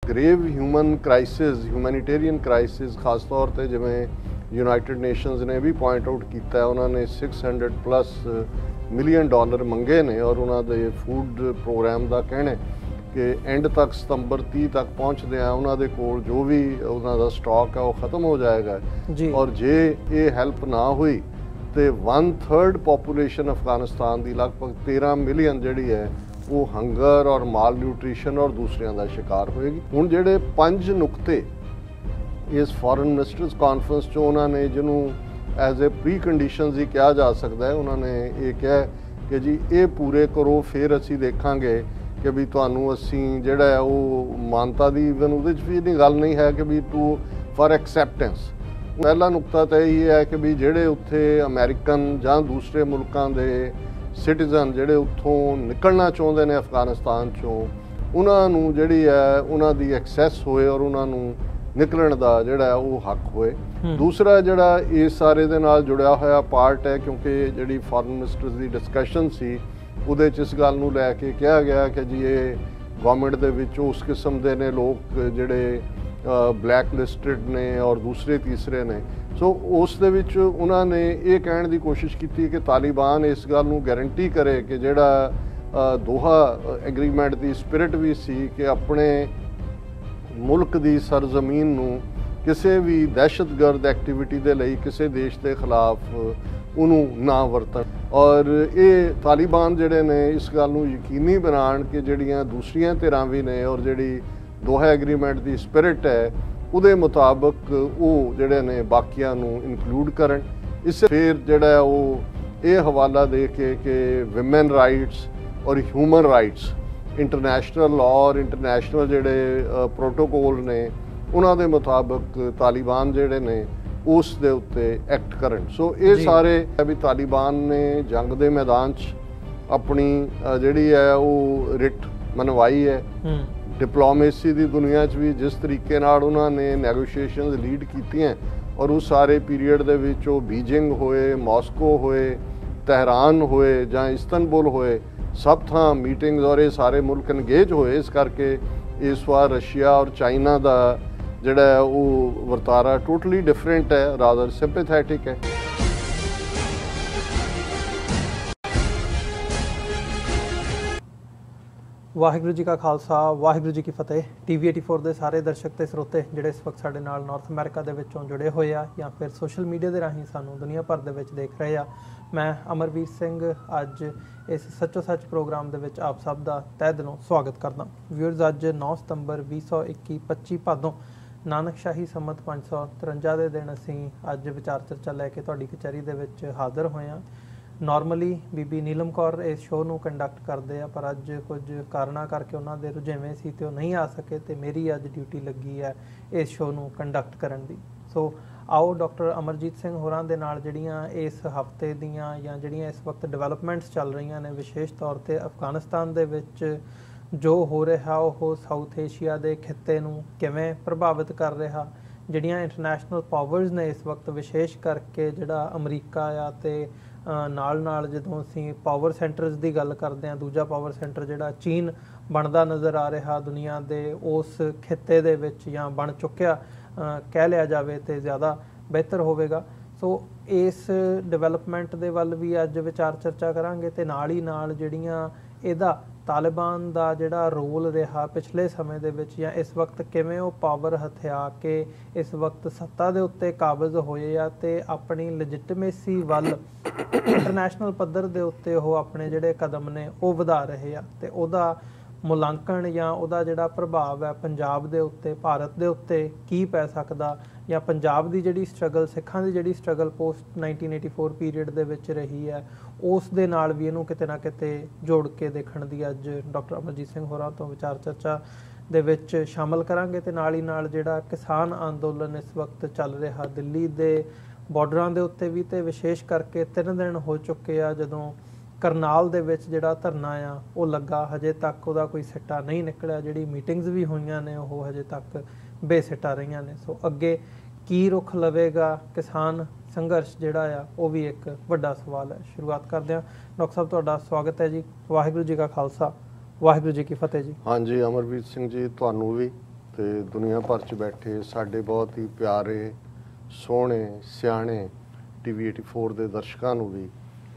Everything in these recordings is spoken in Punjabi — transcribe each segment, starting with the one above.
Grave human crisis, humanitarian crisis, ਖਾਸ ਤੌਰ ਤੇ ਜਿਵੇਂ ਯੂਨਾਈਟਿਡ ਨੇਸ਼ਨਸ ਨੇ ਵੀ ਪੁਆਇੰਟ ਆਊਟ ਕੀਤਾ, ਉਹਨਾਂ ਨੇ 600 ਪਲੱਸ ਮਿਲੀਅਨ ਡਾਲਰ ਮੰਗੇ ਨੇ ਔਰ ਉਹਨਾਂ ਦੇ ਫੂਡ ਪ੍ਰੋਗਰਾਮ ਦਾ ਕਹਿਣਾ ਕਿ ਐਂਡ ਤੱਕ ਸਤੰਬਰ 30 ਤੱਕ ਪਹੁੰਚਦੇ ਆ ਉਹਨਾਂ ਦੇ ਕੋਲ ਜੋ ਵੀ ਉਹਨਾਂ ਦਾ ਸਟਾਕ ਹੈ ਉਹ ਖਤਮ ਹੋ ਜਾਏਗਾ ਔਰ ਜੇ ਇਹ ਹੈਲਪ ਨਾ ਹੋਈ ਤੇ 1/3 ਪੋਪੂਲੇਸ਼ਨ ਅਫਗਾਨਿਸਤਾਨ ਦੀ ਲਗਭਗ 13 ਮਿਲੀਅਨ ਜਿਹੜੀ ਹੈ ਉਹ ਹੰਗਰ ਔਰ ਮਾਲ ਨਿਊਟ੍ਰੀਸ਼ਨ ਔਰ ਦੂਸਰਿਆਂ ਦਾ ਸ਼ਿਕਾਰ ਹੋਏਗੀ। ਹੁਣ ਜਿਹੜੇ 5 ਨੁਕਤੇ ਇਸ ਫੋਰਨ ਮਿਨਿਸਟਰਸ ਕਾਨਫਰੰਸ 'ਚ ਉਹਨਾਂ ਨੇ ਜਿਹਨੂੰ ਐਜ਼ ਏ ਪ੍ਰੀ ਕੰਡੀਸ਼ਨਸ ਹੀ ਕਿਹਾ ਜਾ ਸਕਦਾ ਹੈ, ਉਹਨਾਂ ਨੇ ਇਹ ਕਿਹਾ ਕਿ ਜੀ ਇਹ ਪੂਰੇ ਕਰੋ ਫਿਰ ਅਸੀਂ ਦੇਖਾਂਗੇ ਕਿ ਵੀ ਤੁਹਾਨੂੰ ਅਸੀਂ ਜਿਹੜਾ ਹੈ ਉਹ ਮਾਨਤਾ ਦੀ ਇਵਨ ਉਹਦੇ 'ਚ ਵੀ ਇੰਨੀ ਗੱਲ ਨਹੀਂ ਹੈ ਕਿ ਵੀ ਟੂ ਫॉर ਐਕਸੈਪਟੈਂਸ। ਪਹਿਲਾ ਨੁਕਤਾ ਤਾਂ ਇਹ ਹੈ ਕਿ ਵੀ ਜਿਹੜੇ ਉੱਥੇ ਅਮਰੀਕਨ ਜਾਂ ਦੂਸਰੇ ਮੁਲਕਾਂ ਦੇ ਸਿਟੀਜ਼ਨ ਜਿਹੜੇ ਉੱਥੋਂ ਨਿਕਲਣਾ ਚਾਹੁੰਦੇ ਨੇ ਅਫਗਾਨਿਸਤਾਨ 'ਚੋਂ, ਉਹਨਾਂ ਨੂੰ ਜਿਹੜੀ ਹੈ ਉਹਨਾਂ ਦੀ ਐਕਸੈਸ ਹੋਏ ਔਰ ਉਹਨਾਂ ਨੂੰ ਨਿਕਲਣ ਦਾ ਜਿਹੜਾ ਉਹ ਹੱਕ ਹੋਏ। ਦੂਸਰਾ ਜਿਹੜਾ ਇਸ ਸਾਰੇ ਦੇ ਨਾਲ ਜੁੜਿਆ ਹੋਇਆ ਪਾਰਟ ਹੈ, ਕਿਉਂਕਿ ਜਿਹੜੀ ਫੋਰਨ ਮਿਨਿਸਟਰਸ ਦੀ ਡਿਸਕਸ਼ਨ ਸੀ ਉਹਦੇ 'ਚ ਇਸ ਗੱਲ ਨੂੰ ਲੈ ਕੇ ਕਿਹਾ ਗਿਆ ਕਿ ਜੀ ਇਹ ਗਵਰਨਮੈਂਟ ਦੇ ਵਿੱਚ ਉਸ ਕਿਸਮ ਦੇ ਨੇ ਲੋਕ ਜਿਹੜੇ ਬਲੈਕ ਲਿਸਟਡ ਨੇ ਔਰ ਦੂਸਰੇ ਤੀਸਰੇ ਨੇ। ਸੋ ਉਸ ਦੇ ਵਿੱਚ ਉਹਨਾਂ ਨੇ ਇਹ ਕਹਿਣ ਦੀ ਕੋਸ਼ਿਸ਼ ਕੀਤੀ ਕਿ ਤਾਲਿਬਾਨ ਇਸ ਗੱਲ ਨੂੰ ਗਾਰੰਟੀ ਕਰੇ ਕਿ ਜਿਹੜਾ ਦੋਹਾ ਐਗਰੀਮੈਂਟ ਦੀ ਸਪਿਰਿਟ ਵੀ ਸੀ ਕਿ ਆਪਣੇ ਮੁਲਕ ਦੀ ਸਰਜ਼ਮੀਨ ਨੂੰ ਕਿਸੇ ਵੀ ਦਹਿਸ਼ਤਗਰਦ ਐਕਟੀਵਿਟੀ ਦੇ ਲਈ ਕਿਸੇ ਦੇਸ਼ ਦੇ ਖਿਲਾਫ ਉਹਨੂੰ ਨਾ ਵਰਤਣ ਔਰ ਇਹ ਤਾਲਿਬਾਨ ਜਿਹੜੇ ਨੇ ਇਸ ਗੱਲ ਨੂੰ ਯਕੀਨੀ ਬਣਾਉਣ ਕਿ ਜਿਹੜੀਆਂ ਦੂਸਰੀਆਂ ਧਿਰਾਂ ਵੀ ਨੇ ਔਰ ਜਿਹੜੀ ਦੋਹਾ ਐਗਰੀਮੈਂਟ ਦੀ ਸਪਿਰਿਟ ਹੈ ਉਹਦੇ ਮੁਤਾਬਕ ਉਹ ਜਿਹੜੇ ਨੇ ਬਾਕੀਆਂ ਨੂੰ ਇਨਕਲੂਡ ਕਰਨ। ਇਸ ਫਿਰ ਜਿਹੜਾ ਉਹ ਇਹ ਹਵਾਲਾ ਦੇ ਕੇ ਕਿ ਵਿਮਨ ਰਾਈਟਸ ਔਰ ਹਿਊਮਨ ਰਾਈਟਸ, ਇੰਟਰਨੈਸ਼ਨਲ ਲਾਅ ਔਰ ਇੰਟਰਨੈਸ਼ਨਲ ਜਿਹੜੇ ਪ੍ਰੋਟੋਕੋਲ ਨੇ ਉਹਨਾਂ ਦੇ ਮੁਤਾਬਕ ਤਾਲਿਬਾਨ ਜਿਹੜੇ ਨੇ ਉਸ ਦੇ ਉੱਤੇ ਐਕਟ ਕਰਨ। ਸੋ ਇਹ ਸਾਰੇ ਵੀ ਤਾਲਿਬਾਨ ਨੇ ਜੰਗ ਦੇ ਮੈਦਾਨ 'ਚ ਆਪਣੀ ਜਿਹੜੀ ਹੈ ਉਹ ਰਿਟ ਮਨਵਾਈ ਹੈ। ਡਿਪਲੋਮੇਸੀ ਦੀ ਦੁਨੀਆ 'ਚ ਵੀ ਜਿਸ ਤਰੀਕੇ ਨਾਲ ਉਹਨਾਂ ਨੇ ਨੈਗੋਸ਼ੀਏਸ਼ਨਸ ਲੀਡ ਕੀਤੀਆਂ ਔਰ ਉਸ ਸਾਰੇ ਪੀਰੀਅਡ ਦੇ ਵਿੱਚ ਉਹ ਬੀਜਿੰਗ ਹੋਏ, ਮਾਸਕੋ ਹੋਏ, ਤਹਿਰਾਨ ਹੋਏ ਜਾਂ ਇਸਤਨਬੁਲ ਹੋਏ, ਸਭ ਥਾਂ ਮੀਟਿੰਗਸ ਔਰ ਇਹ ਸਾਰੇ ਮੁਲਕ ਇੰਗੇਜ ਹੋਏ। ਇਸ ਕਰਕੇ ਇਸ ਵਾਰ ਰਸ਼ੀਆ ਔਰ ਚਾਈਨਾ ਦਾ ਜਿਹੜਾ ਉਹ ਵਰਤਾਰਾ ਟੋਟਲੀ ਡਿਫਰੈਂਟ ਹੈ, ਰਾਦਰ ਸਿੰਪੈਥੈਟਿਕ ਹੈ। ਵਾਹਿਗੁਰੂ ਜੀ ਕਾ ਖਾਲਸਾ, ਵਾਹਿਗੁਰੂ ਜੀ ਕੀ ਫਤਿਹ। TV 84 ਦੇ ਸਾਰੇ ਦਰਸ਼ਕ ਤੇ ਸਰੋਤੇ ਜਿਹੜੇ ਇਸ ਵਕਤ ਸਾਡੇ ਨਾਲ ਨਾਰਥ ਅਮਰੀਕਾ ਦੇ ਵਿੱਚੋਂ ਜੁੜੇ ਹੋਏ ਆ ਜਾਂ ਫਿਰ ਸੋਸ਼ਲ ਮੀਡੀਆ ਦੇ ਰਾਹੀਂ ਸਾਨੂੰ ਦੁਨੀਆ ਭਰ ਦੇ ਵਿੱਚ ਦੇਖ ਰਹੇ ਆ, ਮੈਂ ਅਮਰਵੀਰ ਸਿੰਘ ਅੱਜ ਇਸ ਸੱਚੋ ਸੱਚ ਪ੍ਰੋਗਰਾਮ ਦੇ ਵਿੱਚ ਆਪ ਸਭ ਦਾ ਤਹਿ ਦਿਲੋਂ ਸਵਾਗਤ ਕਰਦਾ। ਵਿਊਅਰਸ, ਅੱਜ 9 ਸਤੰਬਰ 2021 25 ਭਾਦੋਂ ਨਾਨਕਸ਼ਾਹੀ ਸੰਮਤ 553 ਦੇ ਦਿਨ ਅਸੀਂ ਅੱਜ ਵਿਚਾਰ ਚਰਚਾ ਲੈ ਕੇ ਤੁਹਾਡੀ ਕਚਹਿਰੀ ਦੇ ਵਿੱਚ ਹਾਜ਼ਰ ਹੋਏ ਹਾਂ। ਨਾਰਮਲੀ ਬੀਬੀ ਨੀਲਮ ਕੌਰ ਇਸ ਸ਼ੋਅ ਨੂੰ ਕੰਡਕਟ ਕਰਦੇ ਆ, ਪਰ ਅੱਜ ਕੁਝ ਕਾਰਨਾਂ ਕਰਕੇ ਉਹਨਾਂ ਦੇ ਰੁਝੇਵੇਂ ਸੀ ਤੇ ਉਹ ਨਹੀਂ ਆ ਸਕੇ ਤੇ ਮੇਰੀ ਅੱਜ ਡਿਊਟੀ ਲੱਗੀ ਹੈ ਇਸ ਸ਼ੋਅ ਨੂੰ ਕੰਡਕਟ ਕਰਨ ਦੀ। ਸੋ ਆਓ ਡਾਕਟਰ ਅਮਰਜੀਤ ਸਿੰਘ ਹੋਰਾਂ ਦੇ ਨਾਲ ਜਿਹੜੀਆਂ ਇਸ ਹਫਤੇ ਦੀਆਂ ਜਾਂ ਜਿਹੜੀਆਂ ਇਸ ਵਕਤ ਡਿਵੈਲਪਮੈਂਟਸ ਚੱਲ ਰਹੀਆਂ ਨੇ, ਵਿਸ਼ੇਸ਼ ਤੌਰ ਤੇ ਅਫਗਾਨਿਸਤਾਨ ਦੇ ਵਿੱਚ ਜੋ ਹੋ ਰਿਹਾ ਉਹ ਸਾਊਥ ਏਸ਼ੀਆ ਦੇ ਖਿੱਤੇ ਨੂੰ ਕਿਵੇਂ ਪ੍ਰਭਾਵਿਤ ਕਰ ਰਿਹਾ, ਜਿਹੜੀਆਂ ਇੰਟਰਨੈਸ਼ਨਲ ਪਾਵਰਸ ਨੇ ਇਸ ਵਕਤ ਵਿਸ਼ੇਸ਼ ਕਰਕੇ ਜਿਹੜਾ ਅਮਰੀਕਾ ਆ ਤੇ ਨਾਲ ਜਦੋਂ ਅਸੀਂ ਪਾਵਰ ਸੈਂਟਰਸ ਦੀ ਗੱਲ ਕਰਦੇ ਹਾਂ, ਦੂਜਾ ਪਾਵਰ ਸੈਂਟਰ ਜਿਹੜਾ ਚੀਨ ਬਣਦਾ ਨਜ਼ਰ ਆ ਰਿਹਾ ਦੁਨੀਆ ਦੇ ਉਸ ਖਿੱਤੇ ਦੇ ਵਿੱਚ ਜਾਂ ਬਣ ਚੁੱਕਿਆ ਕਹਿ ਲਿਆ ਜਾਵੇ ਤੇ ਜ਼ਿਆਦਾ ਬਿਹਤਰ ਹੋਵੇਗਾ। ਸੋ ਇਸ ਡਿਵੈਲਪਮੈਂਟ ਦੇ ਵੱਲ ਵੀ ਅੱਜ ਵਿਚਾਰ ਚਰਚਾ ਕਰਾਂਗੇ ਤੇ ਨਾਲ ਜਿਹੜੀਆਂ ਇਹਦਾ ਤਾਲਿਬਾਨ ਦਾ ਜਿਹੜਾ ਰੋਲ ਰਿਹਾ ਪਿਛਲੇ ਸਮੇਂ ਦੇ ਵਿੱਚ ਜਾਂ ਇਸ ਵਕਤ ਕਿਵੇਂ ਉਹ ਪਾਵਰ ਹਥਿਆ ਕੇ ਇਸ ਵਕਤ ਸੱਤਾ ਦੇ ਉੱਤੇ ਕਾਬਜ਼ ਹੋਏ ਆ ਤੇ ਆਪਣੀ ਲੈਜਿਟੀਮੇਸੀ ਵੱਲ ਇੰਟਰਨੈਸ਼ਨਲ ਪੱਧਰ ਦੇ ਉੱਤੇ ਉਹ ਆਪਣੇ ਜਿਹੜੇ ਕਦਮ ਨੇ ਉਹ ਵਧਾ ਰਹੇ ਆ ਤੇ ਉਹਦਾ ਮੁਲਾਂਕਣ ਜਾਂ ਉਹਦਾ ਜਿਹੜਾ ਪ੍ਰਭਾਵ ਹੈ ਪੰਜਾਬ ਦੇ ਉੱਤੇ, ਭਾਰਤ ਦੇ ਉੱਤੇ ਕੀ ਪੈ ਸਕਦਾ, ਜਾਂ ਪੰਜਾਬ ਦੀ ਜਿਹੜੀ ਸਟਰਗਲ, ਸਿੱਖਾਂ ਦੀ ਜਿਹੜੀ ਸਟਰਗਲ ਪੋਸਟ 1984 ਪੀਰੀਅਡ ਦੇ ਵਿੱਚ ਰਹੀ ਹੈ, ਉਸ ਦੇ ਨਾਲ ਵੀ ਇਹਨੂੰ ਕਿਤੇ ਨਾ ਕਿਤੇ ਜੋੜ ਕੇ ਦੇਖਣ ਦੀ ਅੱਜ ਡਾਕਟਰ ਅਮਰਜੀਤ ਸਿੰਘ ਹੋਰਾਂ ਤੋਂ ਵਿਚਾਰ ਚਰਚਾ ਦੇ ਵਿੱਚ ਸ਼ਾਮਲ ਕਰਾਂਗੇ। ਤੇ ਨਾਲ ਜਿਹੜਾ ਕਿਸਾਨ ਅੰਦੋਲਨ ਇਸ ਵਕਤ ਚੱਲ ਰਿਹਾ ਦਿੱਲੀ ਦੇ ਬਾਰਡਰਾਂ ਦੇ ਉੱਤੇ ਵੀ, ਤੇ ਵਿਸ਼ੇਸ਼ ਕਰਕੇ 3 ਦਿਨ ਹੋ ਚੁੱਕੇ ਆ ਜਦੋਂ ਕਰਨਾਲ ਦੇ ਵਿੱਚ ਜਿਹੜਾ ਧਰਨਾ ਆ ਉਹ ਲੱਗਾ, ਹਜੇ ਤੱਕ ਉਹਦਾ ਕੋਈ ਸਿੱਟਾ ਨਹੀਂ ਨਿਕਲਿਆ। ਜਿਹੜੀ ਮੀਟਿੰਗਸ ਵੀ ਹੋਈਆਂ ਨੇ ਉਹ ਹਜੇ ਤੱਕ ਬੇਸਿੱਟਾ ਰਹੀਆਂ ਨੇ। ਸੋ ਅੱਗੇ ਕੀ ਰੁਖ ਲਵੇਗਾ ਕਿਸਾਨ ਸੰਘਰਸ਼ ਜਿਹੜਾ ਆ ਉਹ ਵੀ ਇੱਕ ਵੱਡਾ ਸਵਾਲ ਹੈ। ਸ਼ੁਰੂਆਤ ਕਰਦੇ ਹਾਂ। ਡਾਕਟਰ ਸਾਹਿਬ, ਤੁਹਾਡਾ ਸਵਾਗਤ ਹੈ ਜੀ। ਵਾਹਿਗੁਰੂ ਜੀ ਕਾ ਖਾਲਸਾ, ਵਾਹਿਗੁਰੂ ਜੀ ਕੀ ਫਤਿਹ ਜੀ। ਹਾਂਜੀ ਅਮਰਵੀਰ ਸਿੰਘ ਜੀ, ਤੁਹਾਨੂੰ ਵੀ ਤੇ ਦੁਨੀਆ ਭਰ 'ਚ ਬੈਠੇ ਸਾਡੇ ਬਹੁਤ ਹੀ ਪਿਆਰੇ ਸੋਹਣੇ ਸਿਆਣੇ TV 84 ਦੇ ਦਰਸ਼ਕਾਂ ਨੂੰ ਵੀ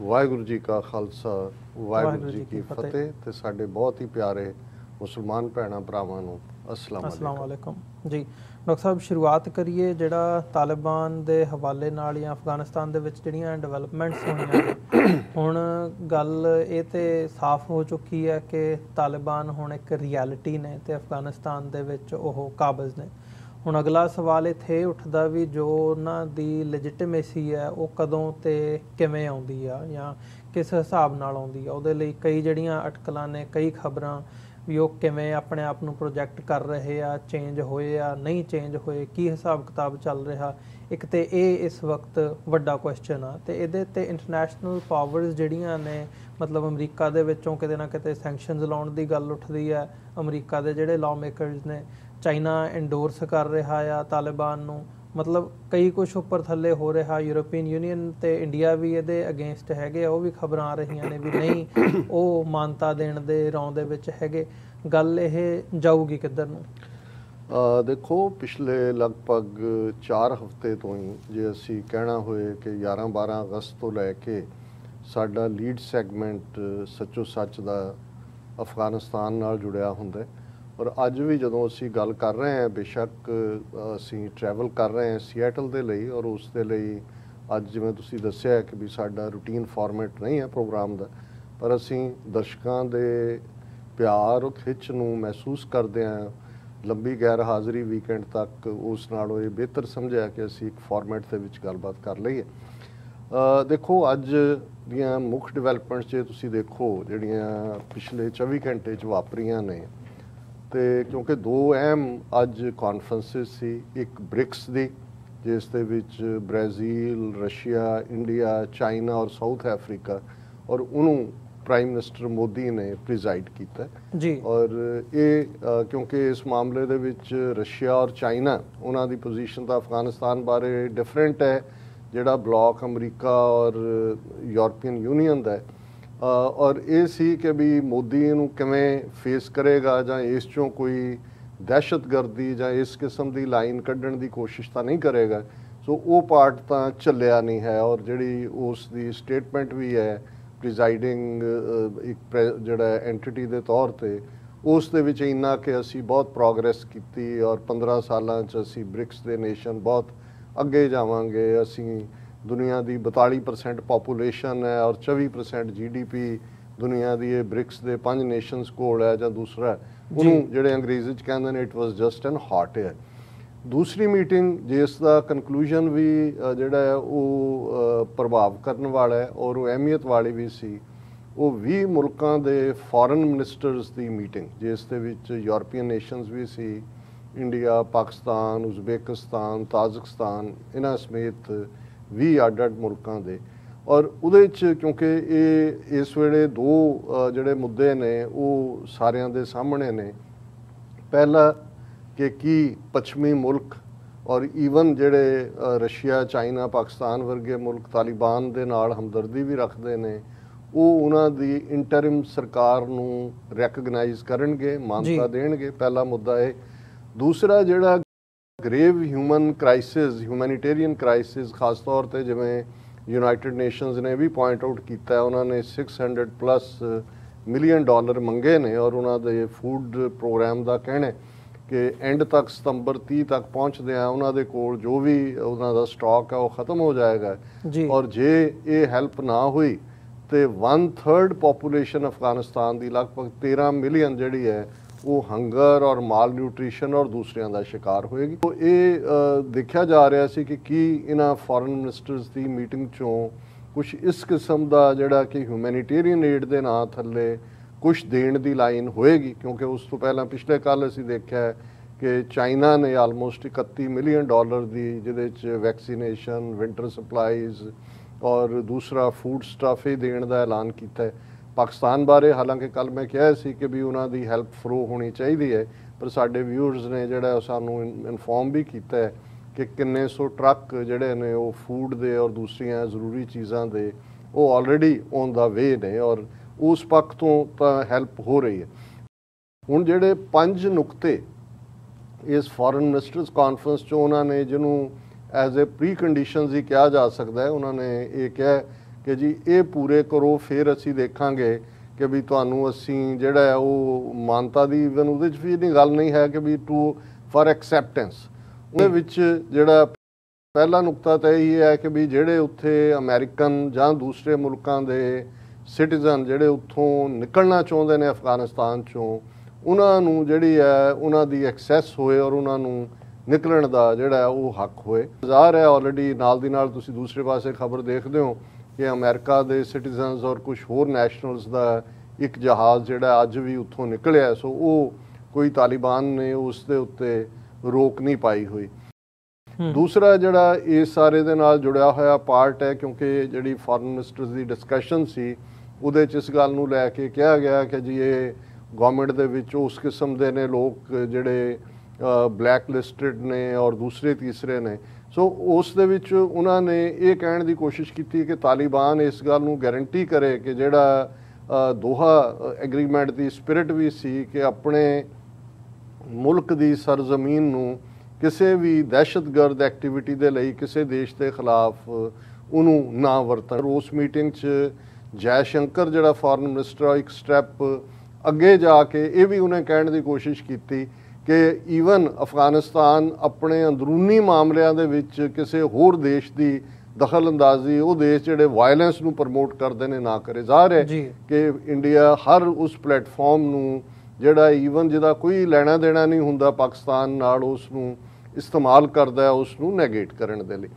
ਵਾਹਿਗੁਰੂ ਜੀ ਕਾ ਖਾਲਸਾ ਵਾਹਿਗੁਰੂ ਜੀ ਕੀ ਫਤਿਹ ਤੇ ਸਾਡੇ ਬਹੁਤ ਹੀ ਪਿਆਰੇ ਮੁਸਲਮਾਨ ਭੈਣਾਂ ਭਰਾਵਾਂ ਨੂੰ अस्सलाम वालेकुम जी। डॉक्टर साहब शुरुआत करिए जिहड़ा तालिबान दे हवाले नाल या अफगानिस्तान दे विच जिहड़ियां डेवलपमेंट्स होईयां हुण गल ये ते साफ हो चुकी है कि तालिबान हुण एक रियलिटी ने ते अफगानिस्तान दे विच ओह काबिज ने। हुण अगला सवाल इत्थे उठदा भी जो उन्हां दी लेजिटिमेसी है वो कदों ते किवें आउंदी आ या किस हिसाब नाल आउंदी आ, ਉਹਦੇ ਲਈ कई जिहड़ियां अटकलां ने कई खबरां ਵੀ ਉਹ ਕਿਵੇਂ ਆਪਣੇ ਆਪ ਨੂੰ ਪ੍ਰੋਜੈਕਟ ਕਰ ਰਹੇ ਆ, ਚੇਂਜ ਹੋਏ ਆ ਨਹੀਂ ਚੇਂਜ ਹੋਏ, ਕੀ ਹਿਸਾਬ ਕਿਤਾਬ ਚੱਲ ਰਿਹਾ। ਇੱਕ ਤੇ ਇਹ ਇਸ ਵਕਤ ਵੱਡਾ ਕੁਐਸਚਨ ਆ ਤੇ ਇਹਦੇ ਤੇ ਇੰਟਰਨੈਸ਼ਨਲ ਪਾਵਰਸ ਜਿਹੜੀਆਂ ਨੇ ਮਤਲਬ ਅਮਰੀਕਾ ਦੇ ਵਿੱਚੋਂ ਕਿਤੇ ਨਾ ਕਿਤੇ ਸੈਂਕਸ਼ਨਸ ਲਾਉਣ ਦੀ ਗੱਲ ਉੱਠਦੀ ਹੈ। ਅਮਰੀਕਾ ਦੇ ਜਿਹੜੇ ਲਾਅ ਮੇਕਰਸ ਨੇ, ਚਾਈਨਾ ਇੰਡੋਰਸ ਕਰ ਰਿਹਾ ਆ ਤਾਲਿਬਾਨ ਨੂੰ, ਮਤਲਬ ਕਈ ਕੁਛ ਉੱਪਰ ਥੱਲੇ ਹੋ ਰਿਹਾ। ਯੂਰਪੀਅਨ ਯੂਨੀਅਨ ਤੇ ਇੰਡੀਆ ਵੀ ਇਹਦੇ ਅਗੇਂਸਟ ਹੈਗੇ, ਉਹ ਵੀ ਖਬਰਾਂ ਆ ਰਹੀਆਂ ਨੇ ਵੀ ਨਹੀਂ ਉਹ ਮਾਨਤਾ ਦੇਣ ਦੇ ਰੌਂ ਦੇ ਵਿੱਚ ਹੈਗੇ। ਗੱਲ ਇਹ ਜਾਊਗੀ ਕਿੱਧਰ ਨੂੰ? ਦੇਖੋ ਪਿਛਲੇ ਲਗਭਗ 4 ਹਫ਼ਤੇ ਤੋਂ ਹੀ ਜੇ ਅਸੀਂ ਕਹਿਣਾ ਹੋਏ ਕਿ 11-12 ਅਗਸਤ ਤੋਂ ਲੈ ਕੇ ਸਾਡਾ ਲੀਡ ਸੈਗਮੈਂਟ ਸੱਚੋ ਸੱਚ ਦਾ ਅਫਗਾਨਿਸਤਾਨ ਨਾਲ ਜੁੜਿਆ ਹੁੰਦਾ। ਔਰ ਅੱਜ ਵੀ ਜਦੋਂ ਅਸੀਂ ਗੱਲ ਕਰ ਰਹੇ ਹਾਂ, ਬੇਸ਼ੱਕ ਅਸੀਂ ਟਰੈਵਲ ਕਰ ਰਹੇ ਹਾਂ ਸੀਐਟਲ ਦੇ ਲਈ, ਔਰ ਉਸ ਦੇ ਲਈ ਅੱਜ ਜਿਵੇਂ ਤੁਸੀਂ ਦੱਸਿਆ ਕਿ ਵੀ ਸਾਡਾ ਰੂਟੀਨ ਫਾਰਮੈਟ ਨਹੀਂ ਹੈ ਪ੍ਰੋਗਰਾਮ ਦਾ, ਪਰ ਅਸੀਂ ਦਰਸ਼ਕਾਂ ਦੇ ਪਿਆਰ ਔਰ ਖਿੱਚ ਨੂੰ ਮਹਿਸੂਸ ਕਰਦੇ ਹਾਂ। ਲੰਬੀ ਗੈਰ ਹਾਜ਼ਰੀ ਵੀਕਐਂਡ ਤੱਕ ਉਸ ਨਾਲੋਂ ਇਹ ਬਿਹਤਰ ਸਮਝਿਆ ਕਿ ਅਸੀਂ ਇੱਕ ਫਾਰਮੈਟ ਦੇ ਵਿੱਚ ਗੱਲਬਾਤ ਕਰ ਲਈਏ। ਦੇਖੋ ਅੱਜ ਦੀਆਂ ਮੁੱਖ ਡਿਵੈਲਪਮੈਂਟਸ ਜੇ ਤੁਸੀਂ ਦੇਖੋ ਜਿਹੜੀਆਂ ਪਿਛਲੇ 24 ਘੰਟੇ 'ਚ ਵਾਪਰੀਆਂ ਨੇ, ਤੇ ਕਿਉਂਕਿ 2 ਅਹਿਮ ਅੱਜ ਕਾਨਫਰੰਸਿਸ ਸੀ, ਇੱਕ ਬ੍ਰਿਕਸ ਦੀ ਜਿਸ ਦੇ ਵਿੱਚ ਬ੍ਰਾਜ਼ੀਲ, ਰਸ਼ੀਆ, ਇੰਡੀਆ, ਚਾਈਨਾ ਔਰ ਸਾਊਥ ਅਫਰੀਕਾ, ਔਰ ਉਹਨੂੰ ਪ੍ਰਾਈਮ ਮਿਨਿਸਟਰ ਮੋਦੀ ਨੇ ਪ੍ਰੀਜ਼ਾਈਡ ਕੀਤਾ ਜੀ। ਔਰ ਇਹ ਕਿਉਂਕਿ ਇਸ ਮਾਮਲੇ ਦੇ ਵਿੱਚ ਰਸ਼ੀਆ ਔਰ ਚਾਈਨਾ ਉਹਨਾਂ ਦੀ ਪੋਜੀਸ਼ਨ ਤਾਂ ਅਫਗਾਨਿਸਤਾਨ ਬਾਰੇ ਡਿਫਰੈਂਟ ਹੈ, ਜਿਹੜਾ ਬਲੌਕ ਅਮਰੀਕਾ ਔਰ ਯੂਰਪੀਅਨ ਯੂਨੀਅਨ ਦਾ ਹੈ। ਔਰ ਇਹ ਸੀ ਕਿ ਵੀ ਮੋਦੀ ਇਹਨੂੰ ਕਿਵੇਂ ਫੇਸ ਕਰੇਗਾ ਜਾਂ ਇਸ 'ਚੋਂ ਕੋਈ ਦਹਿਸ਼ਤਗਰਦੀ ਜਾਂ ਇਸ ਕਿਸਮ ਦੀ ਲਾਈਨ ਕੱਢਣ ਦੀ ਕੋਸ਼ਿਸ਼ ਤਾਂ ਨਹੀਂ ਕਰੇਗਾ। ਸੋ ਉਹ ਪਾਰਟ ਤਾਂ ਚੱਲਿਆ ਨਹੀਂ ਹੈ। ਔਰ ਜਿਹੜੀ ਉਸ ਦੀ ਸਟੇਟਮੈਂਟ ਵੀ ਹੈ ਪ੍ਰੀਜ਼ਾਈਡਿੰਗ ਇੱਕ ਜਿਹੜਾ ਐਂਟੀਟੀ ਦੇ ਤੌਰ 'ਤੇ, ਉਸ ਦੇ ਵਿੱਚ ਇੰਨਾ ਕਿ ਅਸੀਂ ਬਹੁਤ ਪ੍ਰੋਗਰੈਸ ਕੀਤੀ ਔਰ 15 ਸਾਲਾਂ 'ਚ ਅਸੀਂ ਬ੍ਰਿਕਸ ਦੇ ਨੇਸ਼ਨ ਬਹੁਤ ਅੱਗੇ ਜਾਵਾਂਗੇ। ਅਸੀਂ ਦੁਨੀਆ ਦੀ 42% ਪਾਪੂਲੇਸ਼ਨ ਹੈ ਔਰ 24% GDP ਦੁਨੀਆ ਦੀ ਇਹ ਬ੍ਰਿਕਸ ਦੇ 5 ਨੇਸ਼ਨਸ ਕੋਲ ਹੈ। ਜਾਂ ਦੂਸਰਾ ਉਹਨੂੰ ਜਿਹੜੇ ਅੰਗਰੇਜ਼ੀ 'ਚ ਕਹਿੰਦੇ ਨੇ it was just an hot air. ਦੂਸਰੀ ਮੀਟਿੰਗ ਜਿਸ ਦਾ ਕਨਕਲੂਜਨ ਵੀ ਜਿਹੜਾ ਹੈ ਉਹ ਪ੍ਰਭਾਵ ਕਰਨ ਵਾਲਾ ਹੈ ਔਰ ਉਹ ਅਹਿਮੀਅਤ ਵਾਲੀ ਵੀ ਸੀ, ਉਹ 20 ਮੁਲਕਾਂ ਦੇ ਫੋਰਨ ਮਿਨਿਸਟਰਸ ਦੀ ਮੀਟਿੰਗ ਜਿਸ ਦੇ ਵਿੱਚ ਯੂਰਪੀਅਨ ਨੇਸ਼ਨਸ ਵੀ ਸੀ, ਇੰਡੀਆ, ਪਾਕਿਸਤਾਨ, ਉਜ਼ਬੇਕਿਸਤਾਨ, ਤਾਜ਼ਿਕਸਤਾਨ, ਇਹਨਾਂ ਸਮੇਤ 20 ਅੱਡ-ਅੱਡ ਮੁਲਕਾਂ ਦੇ। ਔਰ ਉਹਦੇ 'ਚ ਕਿਉਂਕਿ ਇਹ ਇਸ ਵੇਲੇ 2 ਜਿਹੜੇ ਮੁੱਦੇ ਨੇ ਉਹ ਸਾਰਿਆਂ ਦੇ ਸਾਹਮਣੇ ਨੇ। ਪਹਿਲਾ ਕਿ ਕੀ ਪੱਛਮੀ ਮੁਲਕ ਔਰ ਈਵਨ ਜਿਹੜੇ ਰਸ਼ੀਆ, ਚਾਈਨਾ, ਪਾਕਿਸਤਾਨ ਵਰਗੇ ਮੁਲਕ ਤਾਲਿਬਾਨ ਦੇ ਨਾਲ ਹਮਦਰਦੀ ਵੀ ਰੱਖਦੇ ਨੇ, ਉਹ ਉਹਨਾਂ ਦੀ ਇੰਟਰਿਮ ਸਰਕਾਰ ਨੂੰ ਰੈਕਗਨਾਈਜ਼ ਕਰਨਗੇ, ਮਾਨਤਾ ਦੇਣਗੇ। ਪਹਿਲਾ ਮੁੱਦਾ ਇਹ। ਦੂਸਰਾ ਜਿਹੜਾ grave human crisis, humanitarian crisis, ਖਾਸ ਤੌਰ 'ਤੇ ਜਿਵੇਂ ਯੂਨਾਈਟਿਡ ਨੇਸ਼ਨਸ ਨੇ ਵੀ ਪੁਆਇੰਟ ਆਊਟ ਕੀਤਾ, ਉਹਨਾਂ ਨੇ $600+ ਮਿਲੀਅਨ ਮੰਗੇ ਨੇ ਔਰ ਉਹਨਾਂ ਦੇ ਫੂਡ ਪ੍ਰੋਗਰਾਮ ਦਾ ਕਹਿਣਾ ਕਿ ਐਂਡ ਤੱਕ ਸਤੰਬਰ 30 ਤੱਕ ਪਹੁੰਚਦੇ ਆ ਉਹਨਾਂ ਦੇ ਕੋਲ ਜੋ ਵੀ ਉਹਨਾਂ ਦਾ ਸਟਾਕ ਹੈ ਉਹ ਖਤਮ ਹੋ ਜਾਏਗਾ। ਔਰ ਜੇ ਇਹ ਹੈਲਪ ਨਾ ਹੋਈ ਤੇ 1/3 ਪਾਪੂਲੇਸ਼ਨ ਅਫਗਾਨਿਸਤਾਨ ਦੀ ਲਗਭਗ 13 ਮਿਲੀਅਨ ਜਿਹੜੀ ਹੈ ਉਹ ਹੰਗਰ ਔਰ ਮਾਲ ਨਿਊਟ੍ਰੀਸ਼ਨ ਔਰ ਦੂਸਰਿਆਂ ਦਾ ਸ਼ਿਕਾਰ ਹੋਏਗੀ। तो ਇਹ ਦੇਖਿਆ ਜਾ ਰਿਹਾ ਸੀ ਕਿ ਕੀ ਇਹਨਾਂ ਫੋਰਨ ਮਿਨਿਸਟਰਸ ਦੀ ਮੀਟਿੰਗ 'ਚੋਂ ਕੁਛ ਇਸ ਕਿਸਮ ਦਾ ਜਿਹੜਾ ਕਿ ਹਿਊਮੈਨਿਟੇਰੀਅਨ ਏਡ ਦੇ ਨਾਂ ਥੱਲੇ ਕੁਛ ਦੇਣ ਦੀ ਲਾਈਨ ਹੋਏਗੀ, ਕਿਉਂਕਿ ਉਸ ਤੋਂ ਪਹਿਲਾਂ ਪਿਛਲੇ ਕੱਲ੍ਹ ਅਸੀਂ ਦੇਖਿਆ ਕਿ ਚਾਈਨਾ ਨੇ ਆਲਮੋਸਟ $31 ਮਿਲੀਅਨ ਦੀ ਜਿਹਦੇ 'ਚ ਵੈਕਸੀਨੇਸ਼ਨ, ਵਿੰਟਰ ਸਪਲਾਈਜ਼ ਔਰ ਦੂਸਰਾ ਫੂਡ ਸਟਫ ਹੀ ਦੇਣ ਦਾ ਐਲਾਨ ਕੀਤਾ ਹੈ। ਪਾਕਿਸਤਾਨ ਬਾਰੇ ਹਾਲਾਂਕਿ ਕੱਲ੍ਹ ਮੈਂ ਕਿਹਾ ਸੀ ਕਿ ਵੀ ਉਹਨਾਂ ਦੀ ਹੈਲਪ ਫਲੋ ਹੋਣੀ ਚਾਹੀਦੀ ਹੈ, ਪਰ ਸਾਡੇ ਵਿਊਅਰਸ ਨੇ ਜਿਹੜਾ ਸਾਨੂੰ ਇਨਫੋਰਮ ਵੀ ਕੀਤਾ ਹੈ ਕਿ ਕਿੰਨੇ ਸੌ ਟਰੱਕ ਜਿਹੜੇ ਨੇ ਉਹ ਫੂਡ ਦੇ ਔਰ ਦੂਸਰੀਆਂ ਜ਼ਰੂਰੀ ਚੀਜ਼ਾਂ ਦੇ ਉਹ ਆਲਰੇਡੀ ਔਨ ਦਾ ਵੇ ਨੇ ਔਰ ਉਸ ਪੱਖ ਤੋਂ ਤਾਂ ਹੈਲਪ ਹੋ ਰਹੀ ਹੈ। ਹੁਣ ਜਿਹੜੇ 5 ਨੁਕਤੇ ਇਸ ਫੋਰਨ ਮਿਨਿਸਟਰਸ ਕਾਨਫਰੰਸ 'ਚ ਉਹਨਾਂ ਨੇ ਜਿਹਨੂੰ ਐਜ਼ ਏ ਪ੍ਰੀ ਕੰਡੀਸ਼ਨਸ ਹੀ ਕਿਹਾ ਜਾ ਸਕਦਾ ਹੈ, ਉਹਨਾਂ ਨੇ ਇਹ ਕਿਹਾ ਕਿ ਜੀ ਇਹ ਪੂਰੇ ਕਰੋ ਫਿਰ ਅਸੀਂ ਦੇਖਾਂਗੇ ਕਿ ਵੀ ਤੁਹਾਨੂੰ ਅਸੀਂ ਜਿਹੜਾ ਹੈ ਉਹ ਮਾਨਤਾ ਦੀ ਇਵਨ ਉਹਦੇ 'ਚ ਵੀ ਇੰਨੀ ਗੱਲ ਨਹੀਂ ਹੈ ਕਿ ਵੀ ਟੂ ਫॉर ਐਕਸੈਪਟੈਂਸ। ਉਹਦੇ ਵਿੱਚ ਜਿਹੜਾ ਪਹਿਲਾ ਨੁਕਤਾ ਤਾਂ ਇਹ ਹੈ ਕਿ ਵੀ ਜਿਹੜੇ ਉੱਥੇ ਅਮਰੀਕਨ ਜਾਂ ਦੂਸਰੇ ਮੁਲਕਾਂ ਦੇ ਸਿਟੀਜ਼ਨ ਜਿਹੜੇ ਉੱਥੋਂ ਨਿਕਲਣਾ ਚਾਹੁੰਦੇ ਨੇ ਅਫਗਾਨਿਸਤਾਨ 'ਚੋਂ, ਉਹਨਾਂ ਨੂੰ ਜਿਹੜੀ ਹੈ ਉਹਨਾਂ ਦੀ ਐਕਸੈਸ ਹੋਏ ਔਰ ਉਹਨਾਂ ਨੂੰ ਨਿਕਲਣ ਦਾ ਜਿਹੜਾ ਉਹ ਹੱਕ ਹੋਏ। ਜ਼ਾਹਰ ਹੈ ਆਲਰੇਡੀ ਨਾਲ ਦੀ ਨਾਲ ਤੁਸੀਂ ਦੂਸਰੇ ਪਾਸੇ ਖਬਰ ਦੇਖਦੇ ਹੋ ਕਿ ਅਮਰੀਕਾ ਦੇ ਸਿਟੀਜ਼ਨਸ ਔਰ ਕੁਝ ਹੋਰ ਨੈਸ਼ਨਲਸ ਦਾ ਇੱਕ ਜਹਾਜ਼ ਜਿਹੜਾ ਅੱਜ ਵੀ ਉੱਥੋਂ ਨਿਕਲਿਆ, ਸੋ ਉਹ ਕੋਈ ਤਾਲਿਬਾਨ ਨੇ ਉਸ ਦੇ ਉੱਤੇ ਰੋਕ ਨਹੀਂ ਪਾਈ ਹੋਈ। ਦੂਸਰਾ ਜਿਹੜਾ ਇਸ ਸਾਰੇ ਦੇ ਨਾਲ ਜੁੜਿਆ ਹੋਇਆ ਪਾਰਟ ਹੈ, ਕਿਉਂਕਿ ਜਿਹੜੀ ਫੋਰਨ ਮਿਨਿਸਟਰਸ ਦੀ ਡਿਸਕਸ਼ਨ ਸੀ ਉਹਦੇ 'ਚ ਇਸ ਗੱਲ ਨੂੰ ਲੈ ਕੇ ਕਿਹਾ ਗਿਆ ਕਿ ਜੀ ਇਹ ਗਵਰਨਮੈਂਟ ਦੇ ਵਿੱਚ ਉਸ ਕਿਸਮ ਦੇ ਨੇ ਲੋਕ ਜਿਹੜੇ ਬਲੈਕ ਲਿਸਟਡ ਨੇ ਔਰ ਦੂਸਰੇ ਤੀਸਰੇ ਨੇ। ਸੋ ਉਸ ਦੇ ਵਿੱਚ ਉਹਨਾਂ ਨੇ ਇਹ ਕਹਿਣ ਦੀ ਕੋਸ਼ਿਸ਼ ਕੀਤੀ ਕਿ ਤਾਲਿਬਾਨ ਇਸ ਗੱਲ ਨੂੰ ਗਾਰੰਟੀ ਕਰੇ ਕਿ ਜਿਹੜਾ ਦੋਹਾ ਐਗਰੀਮੈਂਟ ਦੀ ਸਪਿਰਿਟ ਵੀ ਸੀ ਕਿ ਆਪਣੇ ਮੁਲਕ ਦੀ ਸਰਜ਼ਮੀਨ ਨੂੰ ਕਿਸੇ ਵੀ ਦਹਿਸ਼ਤਗਰਦ ਐਕਟੀਵਿਟੀ ਦੇ ਲਈ ਕਿਸੇ ਦੇਸ਼ ਦੇ ਖਿਲਾਫ ਉਹਨੂੰ ਨਾ ਵਰਤਣ। ਉਸ ਮੀਟਿੰਗ 'ਚ ਜੈ ਸ਼ੰਕਰ ਜਿਹੜਾ ਫੋਰਨ ਮਿਨਿਸਟਰ ਇੱਕ ਸਟੈਪ ਅੱਗੇ ਜਾ ਕੇ ਇਹ ਵੀ ਉਹਨੇ ਕਹਿਣ ਦੀ ਕੋਸ਼ਿਸ਼ ਕੀਤੀ ਕਿ ਈਵਨ ਅਫਗਾਨਿਸਤਾਨ ਆਪਣੇ ਅੰਦਰੂਨੀ ਮਾਮਲਿਆਂ ਦੇ ਵਿੱਚ ਕਿਸੇ ਹੋਰ ਦੇਸ਼ ਦੀ ਦਖਲ ਅੰਦਾਜ਼ੀ ਉਹ ਦੇਸ਼ ਜਿਹੜੇ ਵਾਇਲੈਂਸ ਨੂੰ ਪ੍ਰਮੋਟ ਕਰਦੇ ਨੇ ਨਾ ਕਰੇ। ਜ਼ਾਹਰ ਹੈ ਕਿ ਇੰਡੀਆ ਹਰ ਉਸ ਪਲੇਟਫਾਰਮ ਨੂੰ ਜਿਹੜਾ ਈਵਨ ਜਿਹਦਾ ਕੋਈ ਲੈਣਾ ਦੇਣਾ ਨਹੀਂ ਹੁੰਦਾ ਪਾਕਿਸਤਾਨ ਨਾਲ, ਉਸ ਨੂੰ ਇਸਤੇਮਾਲ ਕਰਦਾ ਹੈ ਉਸ ਨੂੰ ਨੈਗੇਟ ਕਰਨ ਦੇ ਲਈ।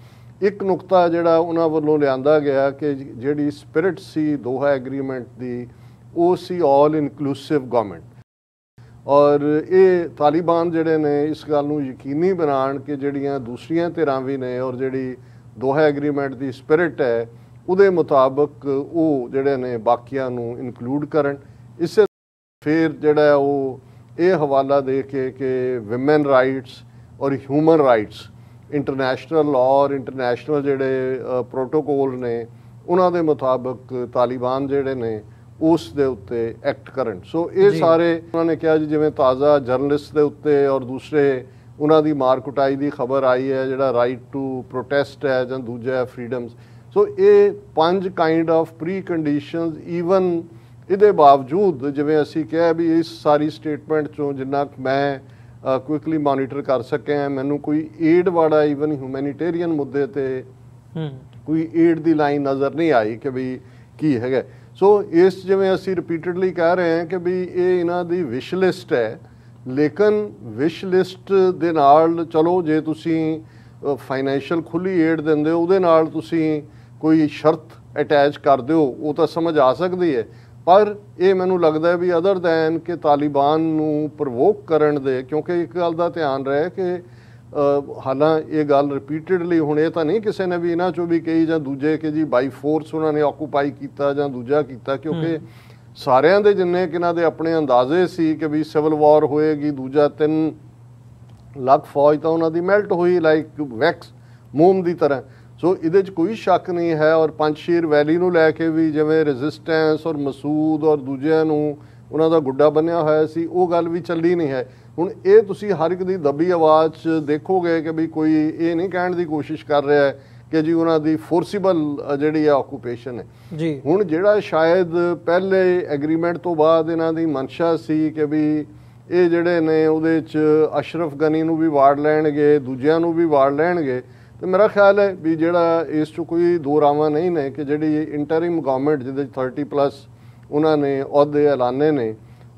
ਇੱਕ ਨੁਕਤਾ ਜਿਹੜਾ ਉਹਨਾਂ ਵੱਲੋਂ ਲਿਆਂਦਾ ਗਿਆ ਕਿ ਜਿਹੜੀ ਸਪਿਰਿਟ ਸੀ ਦੋਹਾ ਐਗਰੀਮੈਂਟ ਦੀ ਉਹ ਸੀ ਆਲ ਇਨਕਲੂਸਿਵ ਗਵਰਨਮੈਂਟ, ਔਰ ਇਹ ਤਾਲਿਬਾਨ ਜਿਹੜੇ ਨੇ ਇਸ ਗੱਲ ਨੂੰ ਯਕੀਨੀ ਬਣਾਉਣ ਕਿ ਜਿਹੜੀਆਂ ਦੂਸਰੀਆਂ ਧਿਰਾਂ ਵੀ ਨੇ ਔਰ ਜਿਹੜੀ ਦੋਹਾ ਐਗਰੀਮੈਂਟ ਦੀ ਸਪਿਰਿਟ ਹੈ ਉਹਦੇ ਮੁਤਾਬਕ ਉਹ ਜਿਹੜੇ ਨੇ ਬਾਕੀਆਂ ਨੂੰ ਇਨਕਲੂਡ ਕਰਨ। ਇਸੇ ਫਿਰ ਜਿਹੜਾ ਉਹ ਇਹ ਹਵਾਲਾ ਦੇ ਕੇ ਕਿ ਵਿਮਨ ਰਾਈਟਸ ਔਰ ਹਿਊਮਨ ਰਾਈਟਸ ਇੰਟਰਨੈਸ਼ਨਲ ਲਾਅ ਔਰ ਇੰਟਰਨੈਸ਼ਨਲ ਜਿਹੜੇ ਪ੍ਰੋਟੋਕੋਲ ਨੇ ਉਹਨਾਂ ਦੇ ਮੁਤਾਬਕ ਤਾਲਿਬਾਨ ਜਿਹੜੇ ਨੇ ਉਸ ਦੇ ਉੱਤੇ ਐਕਟ ਕਰਨ। ਸੋ ਇਹ ਸਾਰੇ ਉਹਨਾਂ ਨੇ ਕਿਹਾ ਜੀ ਜਿਵੇਂ ਤਾਜ਼ਾ ਜਰਨਲਿਸਟ ਦੇ ਉੱਤੇ ਔਰ ਦੂਸਰੇ ਉਹਨਾਂ ਦੀ ਮਾਰ ਕੁਟਾਈ ਦੀ ਖਬਰ ਆਈ ਹੈ, ਜਿਹੜਾ ਰਾਈਟ ਟੂ ਪ੍ਰੋਟੈਸਟ ਹੈ ਜਾਂ ਦੂਜਾ ਹੈ ਫਰੀਡਮਸ। ਸੋ ਇਹ 5 kind of pre conditions even ਇਹਦੇ ਬਾਵਜੂਦ ਜਿਵੇਂ ਅਸੀਂ ਕਿਹਾ ਵੀ ਇਸ ਸਾਰੀ ਸਟੇਟਮੈਂਟ 'ਚੋਂ ਜਿੰਨਾ ਮੈਂ ਕੁਇਕਲੀ ਮੋਨੀਟਰ ਕਰ ਸਕਿਆ ਮੈਨੂੰ ਕੋਈ ਏਡ ਵਾਲਾ ਈਵਨ ਹਿਊਮੈਨਿਟੇਰੀਅਨ ਮੁੱਦੇ ਤੇ ਕੋਈ ਏਡ ਦੀ ਲਾਈਨ ਨਜ਼ਰ ਨਹੀਂ ਆਈ ਕਿ ਵੀ ਕੀ ਹੈਗਾ। ਸੋ ਇਸ ਜਿਵੇਂ ਅਸੀਂ ਰਿਪੀਟਡਲੀ ਕਹਿ ਰਹੇ ਹਾਂ ਕਿ ਵੀ ਇਹ ਇਹਨਾਂ ਦੀ ਵਿਸ਼ ਲਿਸਟ ਹੈ, ਲੇਕਿਨ ਵਿਸ਼ ਲਿਸਟ ਦੇ ਨਾਲ ਚਲੋ ਜੇ ਤੁਸੀਂ ਫਾਈਨੈਂਸ਼ੀਅਲ ਖੁੱਲੀ ਏਡ ਦਿੰਦੇ ਹੋ ਉਹਦੇ ਨਾਲ ਤੁਸੀਂ ਕੋਈ ਸ਼ਰਤ ਅਟੈਚ ਕਰ ਦਿਓ ਉਹ ਤਾਂ ਸਮਝ ਆ ਸਕਦੀ ਹੈ, ਪਰ ਇਹ ਮੈਨੂੰ ਲੱਗਦਾ ਵੀ ਅਦਰ ਦੈਨ ਕਿ ਤਾਲਿਬਾਨ ਨੂੰ ਪ੍ਰਵੋਕ ਕਰਨ ਦੇ, ਕਿਉਂਕਿ ਇੱਕ ਗੱਲ ਦਾ ਧਿਆਨ ਰਹੇ ਕਿ ਹਾਲਾਂ ਇਹ ਗੱਲ ਰਿਪੀਟਡਲੀ ਹੁਣ ਇਹ ਤਾਂ ਨਹੀਂ ਕਿਸੇ ਨੇ ਵੀ ਇਹਨਾਂ 'ਚੋਂ ਵੀ ਕਹੀ ਜਾਂ ਦੂਜੇ ਕਿ ਜੀ ਬਾਈ ਫੋਰਸ ਉਹਨਾਂ ਨੇ ਆਕੂਪਾਈ ਕੀਤਾ ਜਾਂ ਦੂਜਾ ਕੀਤਾ, ਕਿਉਂਕਿ ਸਾਰਿਆਂ ਦੇ ਜਿੰਨੇ ਕਿ ਇਹਨਾਂ ਦੇ ਆਪਣੇ ਅੰਦਾਜ਼ੇ ਸੀ ਕਿ ਵੀ ਸਿਵਲ ਵਾਰ ਹੋਏਗੀ, ਦੂਜਾ 3 ਲੱਖ ਫੌਜ ਤਾਂ ਉਹਨਾਂ ਦੀ ਮੈਲਟ ਹੋਈ ਲਾਈਕ ਵੈਕਸ ਮੋਮ ਦੀ ਤਰ੍ਹਾਂ। ਸੋ ਇਹਦੇ 'ਚ ਕੋਈ ਸ਼ੱਕ ਨਹੀਂ ਹੈ। ਔਰ ਪੰਜਸ਼ੀਰ ਵੈਲੀ ਨੂੰ ਲੈ ਕੇ ਵੀ ਜਿਵੇਂ ਰੈਜ਼ਿਸਟੈਂਸ ਔਰ ਮਸੂਦ ਔਰ ਦੂਜਿਆਂ ਨੂੰ ਉਹਨਾਂ ਦਾ ਗੁੱਡਾ ਬੰਨਿਆ ਹੋਇਆ ਸੀ ਉਹ ਗੱਲ ਵੀ ਚੱਲੀ ਨਹੀਂ ਹੈ। ਹੁਣ ਇਹ ਤੁਸੀਂ ਹਰ ਇੱਕ ਦੀ ਦੱਬੀ ਆਵਾਜ਼ 'ਚ ਦੇਖੋਗੇ ਕਿ ਵੀ ਕੋਈ ਇਹ ਨਹੀਂ ਕਹਿਣ ਦੀ ਕੋਸ਼ਿਸ਼ ਕਰ ਰਿਹਾ ਕਿ ਜੀ ਉਹਨਾਂ ਦੀ ਫੋਰਸੀਬਲ ਜਿਹੜੀ ਹੈ ਆਕੂਪੇਸ਼ਨ ਹੈ ਜੀ। ਹੁਣ ਜਿਹੜਾ ਸ਼ਾਇਦ ਪਹਿਲੇ ਐਗਰੀਮੈਂਟ ਤੋਂ ਬਾਅਦ ਇਹਨਾਂ ਦੀ ਮਨਸ਼ਾ ਸੀ ਕਿ ਵੀ ਇਹ ਜਿਹੜੇ ਨੇ ਉਹਦੇ 'ਚ ਅਸ਼ਰਫ ਗਨੀ ਨੂੰ ਵੀ ਵਾੜ ਲੈਣਗੇ, ਦੂਜਿਆਂ ਨੂੰ ਵੀ ਵਾੜ ਲੈਣਗੇ, ਤੇ ਮੇਰਾ ਖਿਆਲ ਹੈ ਵੀ ਜਿਹੜਾ ਇਸ 'ਚ ਕੋਈ ਦੋ ਰਾਵਾਂ ਨਹੀਂ ਨੇ ਕਿ ਜਿਹੜੀ ਇੰਟਰਿਮ ਗਵਰਨਮੈਂਟ ਜਿਹਦੇ 30+ ਉਹਨਾਂ ਨੇ ਅਹੁਦੇ ਐਲਾਨੇ ਨੇ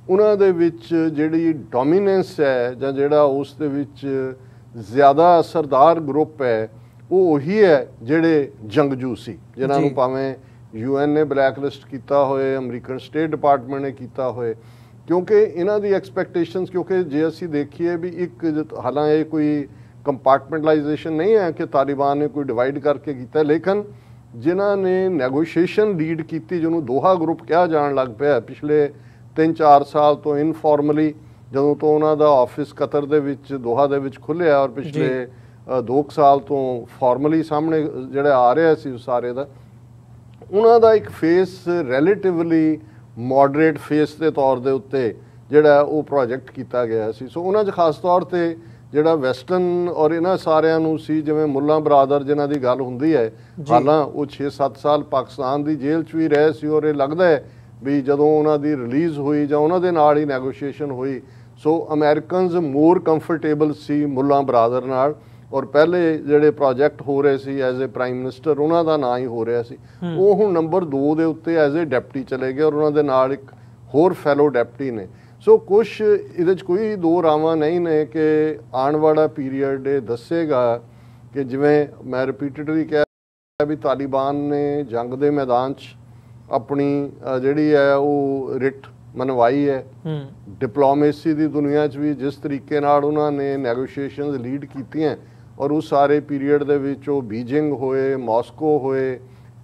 ਉਹਨਾਂ ਦੇ ਵਿੱਚ ਜਿਹੜੀ ਡੋਮੀਨੈਂਸ ਹੈ ਜਾਂ ਜਿਹੜਾ ਉਸ ਦੇ ਵਿੱਚ ਜ਼ਿਆਦਾ ਅਸਰਦਾਰ ਗਰੁੱਪ ਹੈ ਉਹ ਉਹੀ ਹੈ ਜਿਹੜੇ ਜੰਗਜੂ ਸੀ, ਜਿਨ੍ਹਾਂ ਨੂੰ ਭਾਵੇਂ UN ਨੇ ਬਲੈਕ ਲਿਸਟ ਕੀਤਾ ਹੋਏ, ਅਮਰੀਕਨ ਸਟੇਟ ਡਿਪਾਰਟਮੈਂਟ ਨੇ ਕੀਤਾ ਹੋਏ, ਕਿਉਂਕਿ ਇਹਨਾਂ ਦੀ ਐਕਸਪੈਕਟੇਸ਼ਨਸ, ਕਿਉਂਕਿ ਜੇ ਅਸੀਂ ਦੇਖੀਏ ਵੀ ਇੱਕ ਹਾਲਾਂ ਇਹ ਕੋਈ ਕੰਪਾਰਟਮੈਂਟਲਾਈਜੇਸ਼ਨ ਨਹੀਂ ਹੈ ਕਿ ਤਾਲਿਬਾਨ ਨੇ ਕੋਈ ਡਿਵਾਈਡ ਕਰਕੇ ਕੀਤਾ, ਲੇਕਿਨ ਜਿਨ੍ਹਾਂ ਨੇ ਨੈਗੋਸ਼ੀਏਸ਼ਨ ਲੀਡ ਕੀਤੀ ਜਿਹਨੂੰ ਦੋਹਾ ਗਰੁੱਪ ਕਿਹਾ ਜਾਣ ਲੱਗ ਪਿਆ ਪਿਛਲੇ 3-4 ਸਾਲ ਤੋਂ ਇਨਫਾਰਮਲੀ, ਜਦੋਂ ਤੋਂ ਉਹਨਾਂ ਦਾ ਆਫਿਸ ਕਤਰ ਦੇ ਵਿੱਚ ਦੋਹਾ ਦੇ ਵਿੱਚ ਖੁੱਲ੍ਹਿਆ ਔਰ ਪਿਛਲੇ 2 ਸਾਲ ਤੋਂ ਫਾਰਮਲੀ ਸਾਹਮਣੇ ਜਿਹੜਾ ਆ ਰਿਹਾ ਸੀ ਉਸ ਸਾਰੇ ਦਾ, ਉਹਨਾਂ ਦਾ ਇੱਕ ਫੇਸ ਰਿਲੇਟਿਵਲੀ ਮੋਡਰੇਟ ਫੇਸ ਦੇ ਤੌਰ ਦੇ ਉੱਤੇ ਜਿਹੜਾ ਉਹ ਪ੍ਰੋਜੈਕਟ ਕੀਤਾ ਗਿਆ ਸੀ। ਸੋ ਉਹਨਾਂ 'ਚ ਖਾਸ ਤੌਰ 'ਤੇ ਜਿਹੜਾ ਵੈਸਟਰਨ ਔਰ ਇਹਨਾਂ ਸਾਰਿਆਂ ਨੂੰ ਸੀ, ਜਿਵੇਂ ਮੁੱਲਾ ਬਰਾਦਰ ਜਿਨ੍ਹਾਂ ਦੀ ਗੱਲ ਹੁੰਦੀ ਹੈ, ਹਾਲਾਂ ਉਹ 6-7 ਸਾਲ ਪਾਕਿਸਤਾਨ ਦੀ ਜੇਲ੍ਹ 'ਚ ਵੀ ਰਹੇ ਸੀ, ਔਰ ਇਹ ਲੱਗਦਾ ਹੈ ਵੀ ਜਦੋਂ ਉਹਨਾਂ ਦੀ ਰਿਲੀਜ਼ ਹੋਈ ਜਾਂ ਉਹਨਾਂ ਦੇ ਨਾਲ ਹੀ ਨੈਗੋਸ਼ੀਏਸ਼ਨ ਹੋਈ, ਸੋ ਅਮਰੀਕਨਸ ਮੋਰ ਕੰਫਰਟੇਬਲ ਸੀ ਮੁੱਲਾ ਬਰਾਦਰ ਨਾਲ, ਔਰ ਪਹਿਲੇ ਜਿਹੜੇ ਪ੍ਰੋਜੈਕਟ ਹੋ ਰਹੇ ਸੀ ਐਜ਼ ਏ ਪ੍ਰਾਈਮ ਮਿਨਿਸਟਰ ਉਹਨਾਂ ਦਾ ਨਾਂ ਹੀ ਹੋ ਰਿਹਾ ਸੀ, ਉਹ ਹੁਣ ਨੰਬਰ 2 ਦੇ ਉੱਤੇ ਐਜ਼ ਏ ਡਿਪਟੀ ਚਲੇ ਗਏ, ਔਰ ਉਹਨਾਂ ਦੇ ਨਾਲ ਇੱਕ ਹੋਰ ਫੈਲੋ ਡਿਪਟੀ ਨੇ। ਸੋ ਕੁਛ ਇਹਦੇ 'ਚ ਕੋਈ ਦੋ ਰਾਵਾਂ ਨਹੀਂ ਨੇ ਕਿ ਆਉਣ ਵਾਲਾ ਪੀਰੀਅਡ ਇਹ ਦੱਸੇਗਾ ਕਿ ਜਿਵੇਂ ਮੈਂ ਰਿਪੀਟਡਲੀ ਕਿਹਾ ਵੀ ਤਾਲਿਬਾਨ ਨੇ ਜੰਗ ਦੇ ਮੈਦਾਨ 'ਚ ਆਪਣੀ ਜਿਹੜੀ ਹੈ ਉਹ ਰਿਟ ਮਨਵਾਈ ਹੈ, ਡਿਪਲੋਮੇਸੀ ਦੀ ਦੁਨੀਆ 'ਚ ਵੀ ਜਿਸ ਤਰੀਕੇ ਨਾਲ ਉਹਨਾਂ ਨੇ ਨੈਗੋਸ਼ੀਏਸ਼ਨਸ ਲੀਡ ਕੀਤੀਆਂ, ਔਰ ਉਸ ਸਾਰੇ ਪੀਰੀਅਡ ਦੇ ਵਿੱਚ ਉਹ ਬੀਜਿੰਗ ਹੋਏ, ਮਾਸਕੋ ਹੋਏ,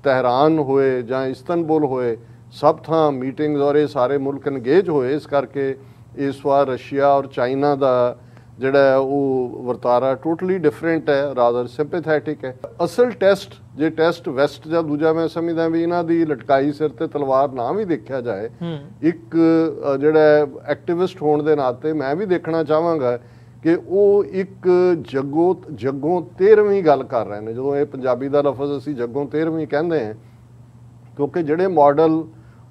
ਤਹਿਰਾਨ ਹੋਏ ਜਾਂ ਇਸਤਨਬੁਲ ਹੋਏ, ਸਭ ਥਾਂ ਮੀਟਿੰਗਸ ਔਰ ਇਹ ਸਾਰੇ ਮੁਲਕ ਇੰਗੇਜ ਹੋਏ। ਇਸ ਕਰਕੇ ਇਸ ਵਾਰ ਰਸ਼ੀਆ ਔਰ ਚਾਈਨਾ ਦਾ ਜਿਹੜਾ ਉਹ ਵਰਤਾਰਾ ਟੋਟਲੀ ਡਿਫਰੈਂਟ ਹੈ, ਰਾਦਰ ਸਿੰਪੈਥੈਟਿਕ ਹੈ। ਅਸਲ ਟੈਸਟ ਜੇ ਟੈਸਟ ਵੈਸਟ ਜਾਂ ਦੂਜਾ ਮੈਂ ਸਮਝਦਾ ਵੀ ਇਹਨਾਂ ਦੀ ਲਟਕਾਈ ਸਿਰ ਤੇ ਤਲਵਾਰ ਨਾ ਵੀ ਦੇਖਿਆ ਜਾਏ, ਇੱਕ ਜਿਹੜਾ ਐਕਟਿਵਿਸਟ ਹੋਣ ਦੇ ਨਾਤੇ ਮੈਂ ਵੀ ਦੇਖਣਾ ਚਾਹਾਂਗਾ ਕਿ ਉਹ ਇੱਕ ਜੱਗੋਂ 13ਵੀਂ ਗੱਲ ਕਰ ਰਹੇ ਨੇ। ਜਦੋਂ ਇਹ ਪੰਜਾਬੀ ਦਾ ਲਫ਼ਜ਼ ਅਸੀਂ ਜੱਗੋਂ 13ਵੀਂ ਕਹਿੰਦੇ ਹਾਂ, ਕਿਉਂਕਿ ਜਿਹੜੇ ਮਾਡਲ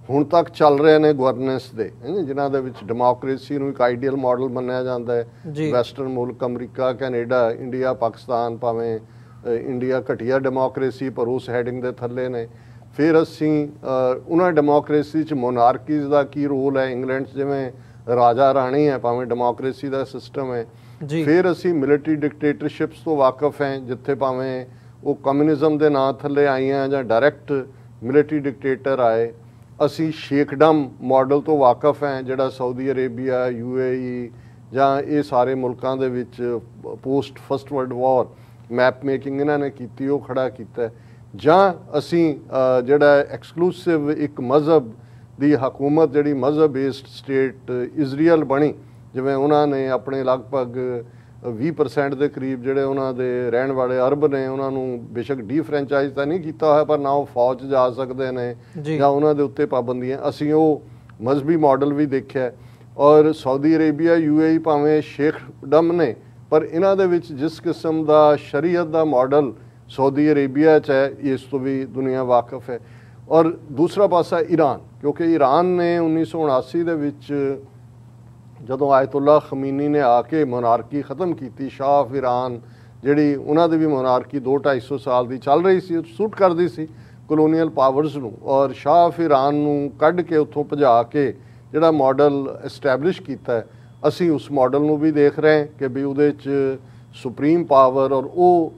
ਹੁਣ ਤੱਕ ਚੱਲ ਰਹੇ ਨੇ ਗਵਰਨੈਂਸ ਦੇ, ਜਿਨ੍ਹਾਂ ਦੇ ਵਿੱਚ ਡੈਮੋਕ੍ਰੇਸੀ ਨੂੰ ਇੱਕ ਆਈਡੀਅਲ ਮਾਡਲ ਮੰਨਿਆ ਜਾਂਦਾ ਹੈ, ਵੈਸਟਰਨ ਮੁਲਕ ਅਮਰੀਕਾ, ਕੈਨੇਡਾ, ਇੰਡੀਆ, ਪਾਕਿਸਤਾਨ, ਭਾਵੇਂ ਇੰਡੀਆ ਘਟੀਆ ਡੈਮੋਕ੍ਰੇਸੀ ਪਰ ਉਸ ਹੈਡਿੰਗ ਦੇ ਥੱਲੇ ਨੇ। ਫਿਰ ਅਸੀਂ ਉਹਨਾਂ ਡੈਮੋਕ੍ਰੇਸੀ 'ਚ ਮੋਨਾਰਕੀਜ਼ ਦਾ ਕੀ ਰੋਲ ਹੈ, ਇੰਗਲੈਂਡ 'ਚ ਜਿਵੇਂ ਰਾਜਾ ਰਾਣੀ ਹੈ, ਭਾਵੇਂ ਡੈਮੋਕ੍ਰੇਸੀ ਦਾ ਸਿਸਟਮ ਹੈ। ਫਿਰ ਅਸੀਂ ਮਿਲਟਰੀ ਡਿਕਟੇਟਰਸ਼ਿਪਸ ਤੋਂ ਵਾਕਿਫ ਹੈ, ਜਿੱਥੇ ਭਾਵੇਂ ਉਹ ਕਮਿਊਨਿਜ਼ਮ ਦੇ ਨਾਂ ਥੱਲੇ ਆਈਆਂ ਜਾਂ ਡਾਇਰੈਕਟ ਮਿਲਟਰੀ ਡਿਕਟੇਟਰ ਆਏ। ਅਸੀਂ ਸ਼ੇਖਡਮ ਮਾਡਲ ਤੋਂ ਵਾਕਿਫ ਹੈ, ਜਿਹੜਾ ਸਾਊਦੀ ਅਰੇਬੀਆ, UAE ਜਾਂ ਇਹ ਸਾਰੇ ਮੁਲਕਾਂ ਦੇ ਵਿੱਚ post first world war map making ਇਹਨਾਂ ਨੇ ਕੀਤੀ, ਉਹ ਖੜਾ ਕੀਤਾ। ਜਾਂ ਅਸੀਂ ਜਿਹੜਾ ਐਕਸਕਲੂਸਿਵ ਇੱਕ ਮਜ਼ਹਬ ਦੀ ਹਕੂਮਤ, ਜਿਹੜੀ ਮਜ਼ਹਬ ਬੇਸਡ ਸਟੇਟ ਇਜ਼ਰਾਈਲ ਬਣੀ, ਜਿਵੇਂ ਉਹਨਾਂ ਨੇ ਆਪਣੇ ਲਗਭਗ 20% ਦੇ ਕਰੀਬ ਜਿਹੜੇ ਉਹਨਾਂ ਦੇ ਰਹਿਣ ਵਾਲੇ ਅਰਬ ਨੇ, ਉਹਨਾਂ ਨੂੰ ਬੇਸ਼ੱਕ ਡੀਫਰੈਂਚਾਈਜ਼ ਤਾਂ ਨਹੀਂ ਕੀਤਾ ਹੋਇਆ, ਪਰ ਨਾ ਉਹ ਫੌਜ ਜਾ ਸਕਦੇ ਨੇ ਜਾਂ ਉਹਨਾਂ ਦੇ ਉੱਤੇ ਪਾਬੰਦੀਆਂ। ਅਸੀਂ ਉਹ ਮਜ਼ਹਬੀ ਮਾਡਲ ਵੀ ਦੇਖਿਆ। ਔਰ ਸਾਊਦੀ ਅਰੇਬੀਆ, UAE ਭਾਵੇਂ ਸ਼ੇਖਡਮ ਨੇ, ਪਰ ਇਹਨਾਂ ਦੇ ਵਿੱਚ ਜਿਸ ਕਿਸਮ ਦਾ ਸ਼ਰੀਅਤ ਦਾ ਮਾਡਲ ਸਾਊਦੀ ਅਰੇਬੀਆ 'ਚ ਹੈ, ਇਸ ਤੋਂ ਵੀ ਦੁਨੀਆ ਵਾਕਿਫ ਹੈ। ਔਰ ਦੂਸਰਾ ਪਾਸਾ ਈਰਾਨ, ਕਿਉਂਕਿ ਈਰਾਨ ਨੇ 1979 ਦੇ ਵਿੱਚ ਜਦੋਂ ਆਇਤੁੱਲਾ ਖਮੀਨੀ ਨੇ ਆ ਕੇ ਮੋਨਾਰਕੀ ਖ਼ਤਮ ਕੀਤੀ, ਸ਼ਾਹ ਆਫ ਈਰਾਨ ਜਿਹੜੀ ਉਹਨਾਂ ਦੀ ਵੀ ਮੋਨਾਰਕੀ 200-250 ਸਾਲ ਦੀ ਚੱਲ ਰਹੀ ਸੀ, ਸੂਟ ਕਰਦੀ ਸੀ ਕਲੋਨੀਅਲ ਪਾਵਰਸ ਨੂੰ, ਔਰ ਸ਼ਾਹ ਆਫ ਈਰਾਨ ਨੂੰ ਕੱਢ ਕੇ ਉੱਥੋਂ ਭਜਾ ਕੇ ਜਿਹੜਾ ਮਾਡਲ ਐਸਟੈਬਲਿਸ਼ ਕੀਤਾ ਹੈ, ਅਸੀਂ ਉਸ ਮਾਡਲ ਨੂੰ ਵੀ ਦੇਖ ਰਹੇ ਕਿ ਵੀ ਉਹਦੇ 'ਚ ਸੁਪਰੀਮ ਪਾਵਰ ਔਰ ਉਹ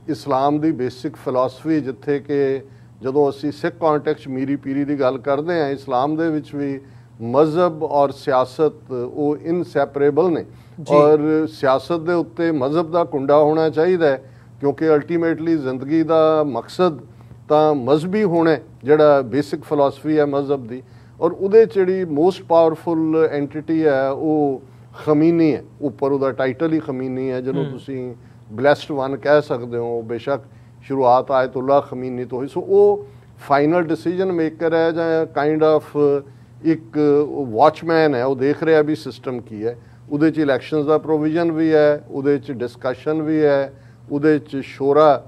ਇਸਲਾਮ ਦੀ ਬੇਸਿਕ ਫਿਲਾਸਫੀ, ਜਿੱਥੇ ਕਿ ਜਦੋਂ ਅਸੀਂ ਸਿੱਖ ਕੌਂਟੈਕਸਟ ਮੀਰੀ ਪੀਰੀ ਦੀ ਗੱਲ ਕਰਦੇ ਹਾਂ, ਇਸਲਾਮ ਦੇ ਵਿੱਚ ਵੀ ਮਜ਼ਹਬ ਔਰ ਸਿਆਸਤ ਉਹ ਇਨਸੈਪਰੇਬਲ ਨੇ, ਔਰ ਸਿਆਸਤ ਦੇ ਉੱਤੇ ਮਜ਼ਹਬ ਦਾ ਕੁੰਡਾ ਹੋਣਾ ਚਾਹੀਦਾ ਹੈ, ਕਿਉਂਕਿ ਅਲਟੀਮੇਟਲੀ ਜ਼ਿੰਦਗੀ ਦਾ ਮਕਸਦ ਤਾਂ ਮਜ਼ਹਬੀ ਹੋਣਾ, ਜਿਹੜਾ ਬੇਸਿਕ ਫਿਲਾਸਫੀ ਹੈ ਮਜ਼ਹਬ ਦੀ। ਔਰ ਉਹਦੇ 'ਚ ਜਿਹੜੀ ਮੋਸਟ ਪਾਵਰਫੁਲ ਐਂਟੀਟੀ ਹੈ ਉਹ ਖਮੀਨੀ ਹੈ, ਉੱਪਰ ਉਹਦਾ ਟਾਈਟਲ ਹੀ ਖਮੀਨੀ ਹੈ, ਜਿਹਨੂੰ ਤੁਸੀਂ ਬਲੈਸਡ ਵਨ ਕਹਿ ਸਕਦੇ ਹੋ। ਬੇਸ਼ੱਕ ਸ਼ੁਰੂਆਤ ਆਇਤੁੱਲਾ ਖਮੀਨੀ ਤੋਂ ਹੀ। ਸੋ ਉਹ ਫਾਈਨਲ ਡਿਸੀਜਨ ਮੇਕਰ ਹੈ ਜਾਂ ਕਾਈਂਡ ਆਫ ਇੱਕ ਵਾਚਮੈਨ ਹੈ, ਉਹ ਦੇਖ ਰਿਹਾ ਵੀ ਸਿਸਟਮ ਕੀ ਹੈ। ਉਹਦੇ 'ਚ ਇਲੈਕਸ਼ਨਸ ਦਾ ਪ੍ਰੋਵੀਜ਼ਨ ਵੀ ਹੈ, ਉਹਦੇ 'ਚ ਡਿਸਕਸ਼ਨ ਵੀ ਹੈ, ਉਹਦੇ 'ਚ ਸ਼ੋਰਾ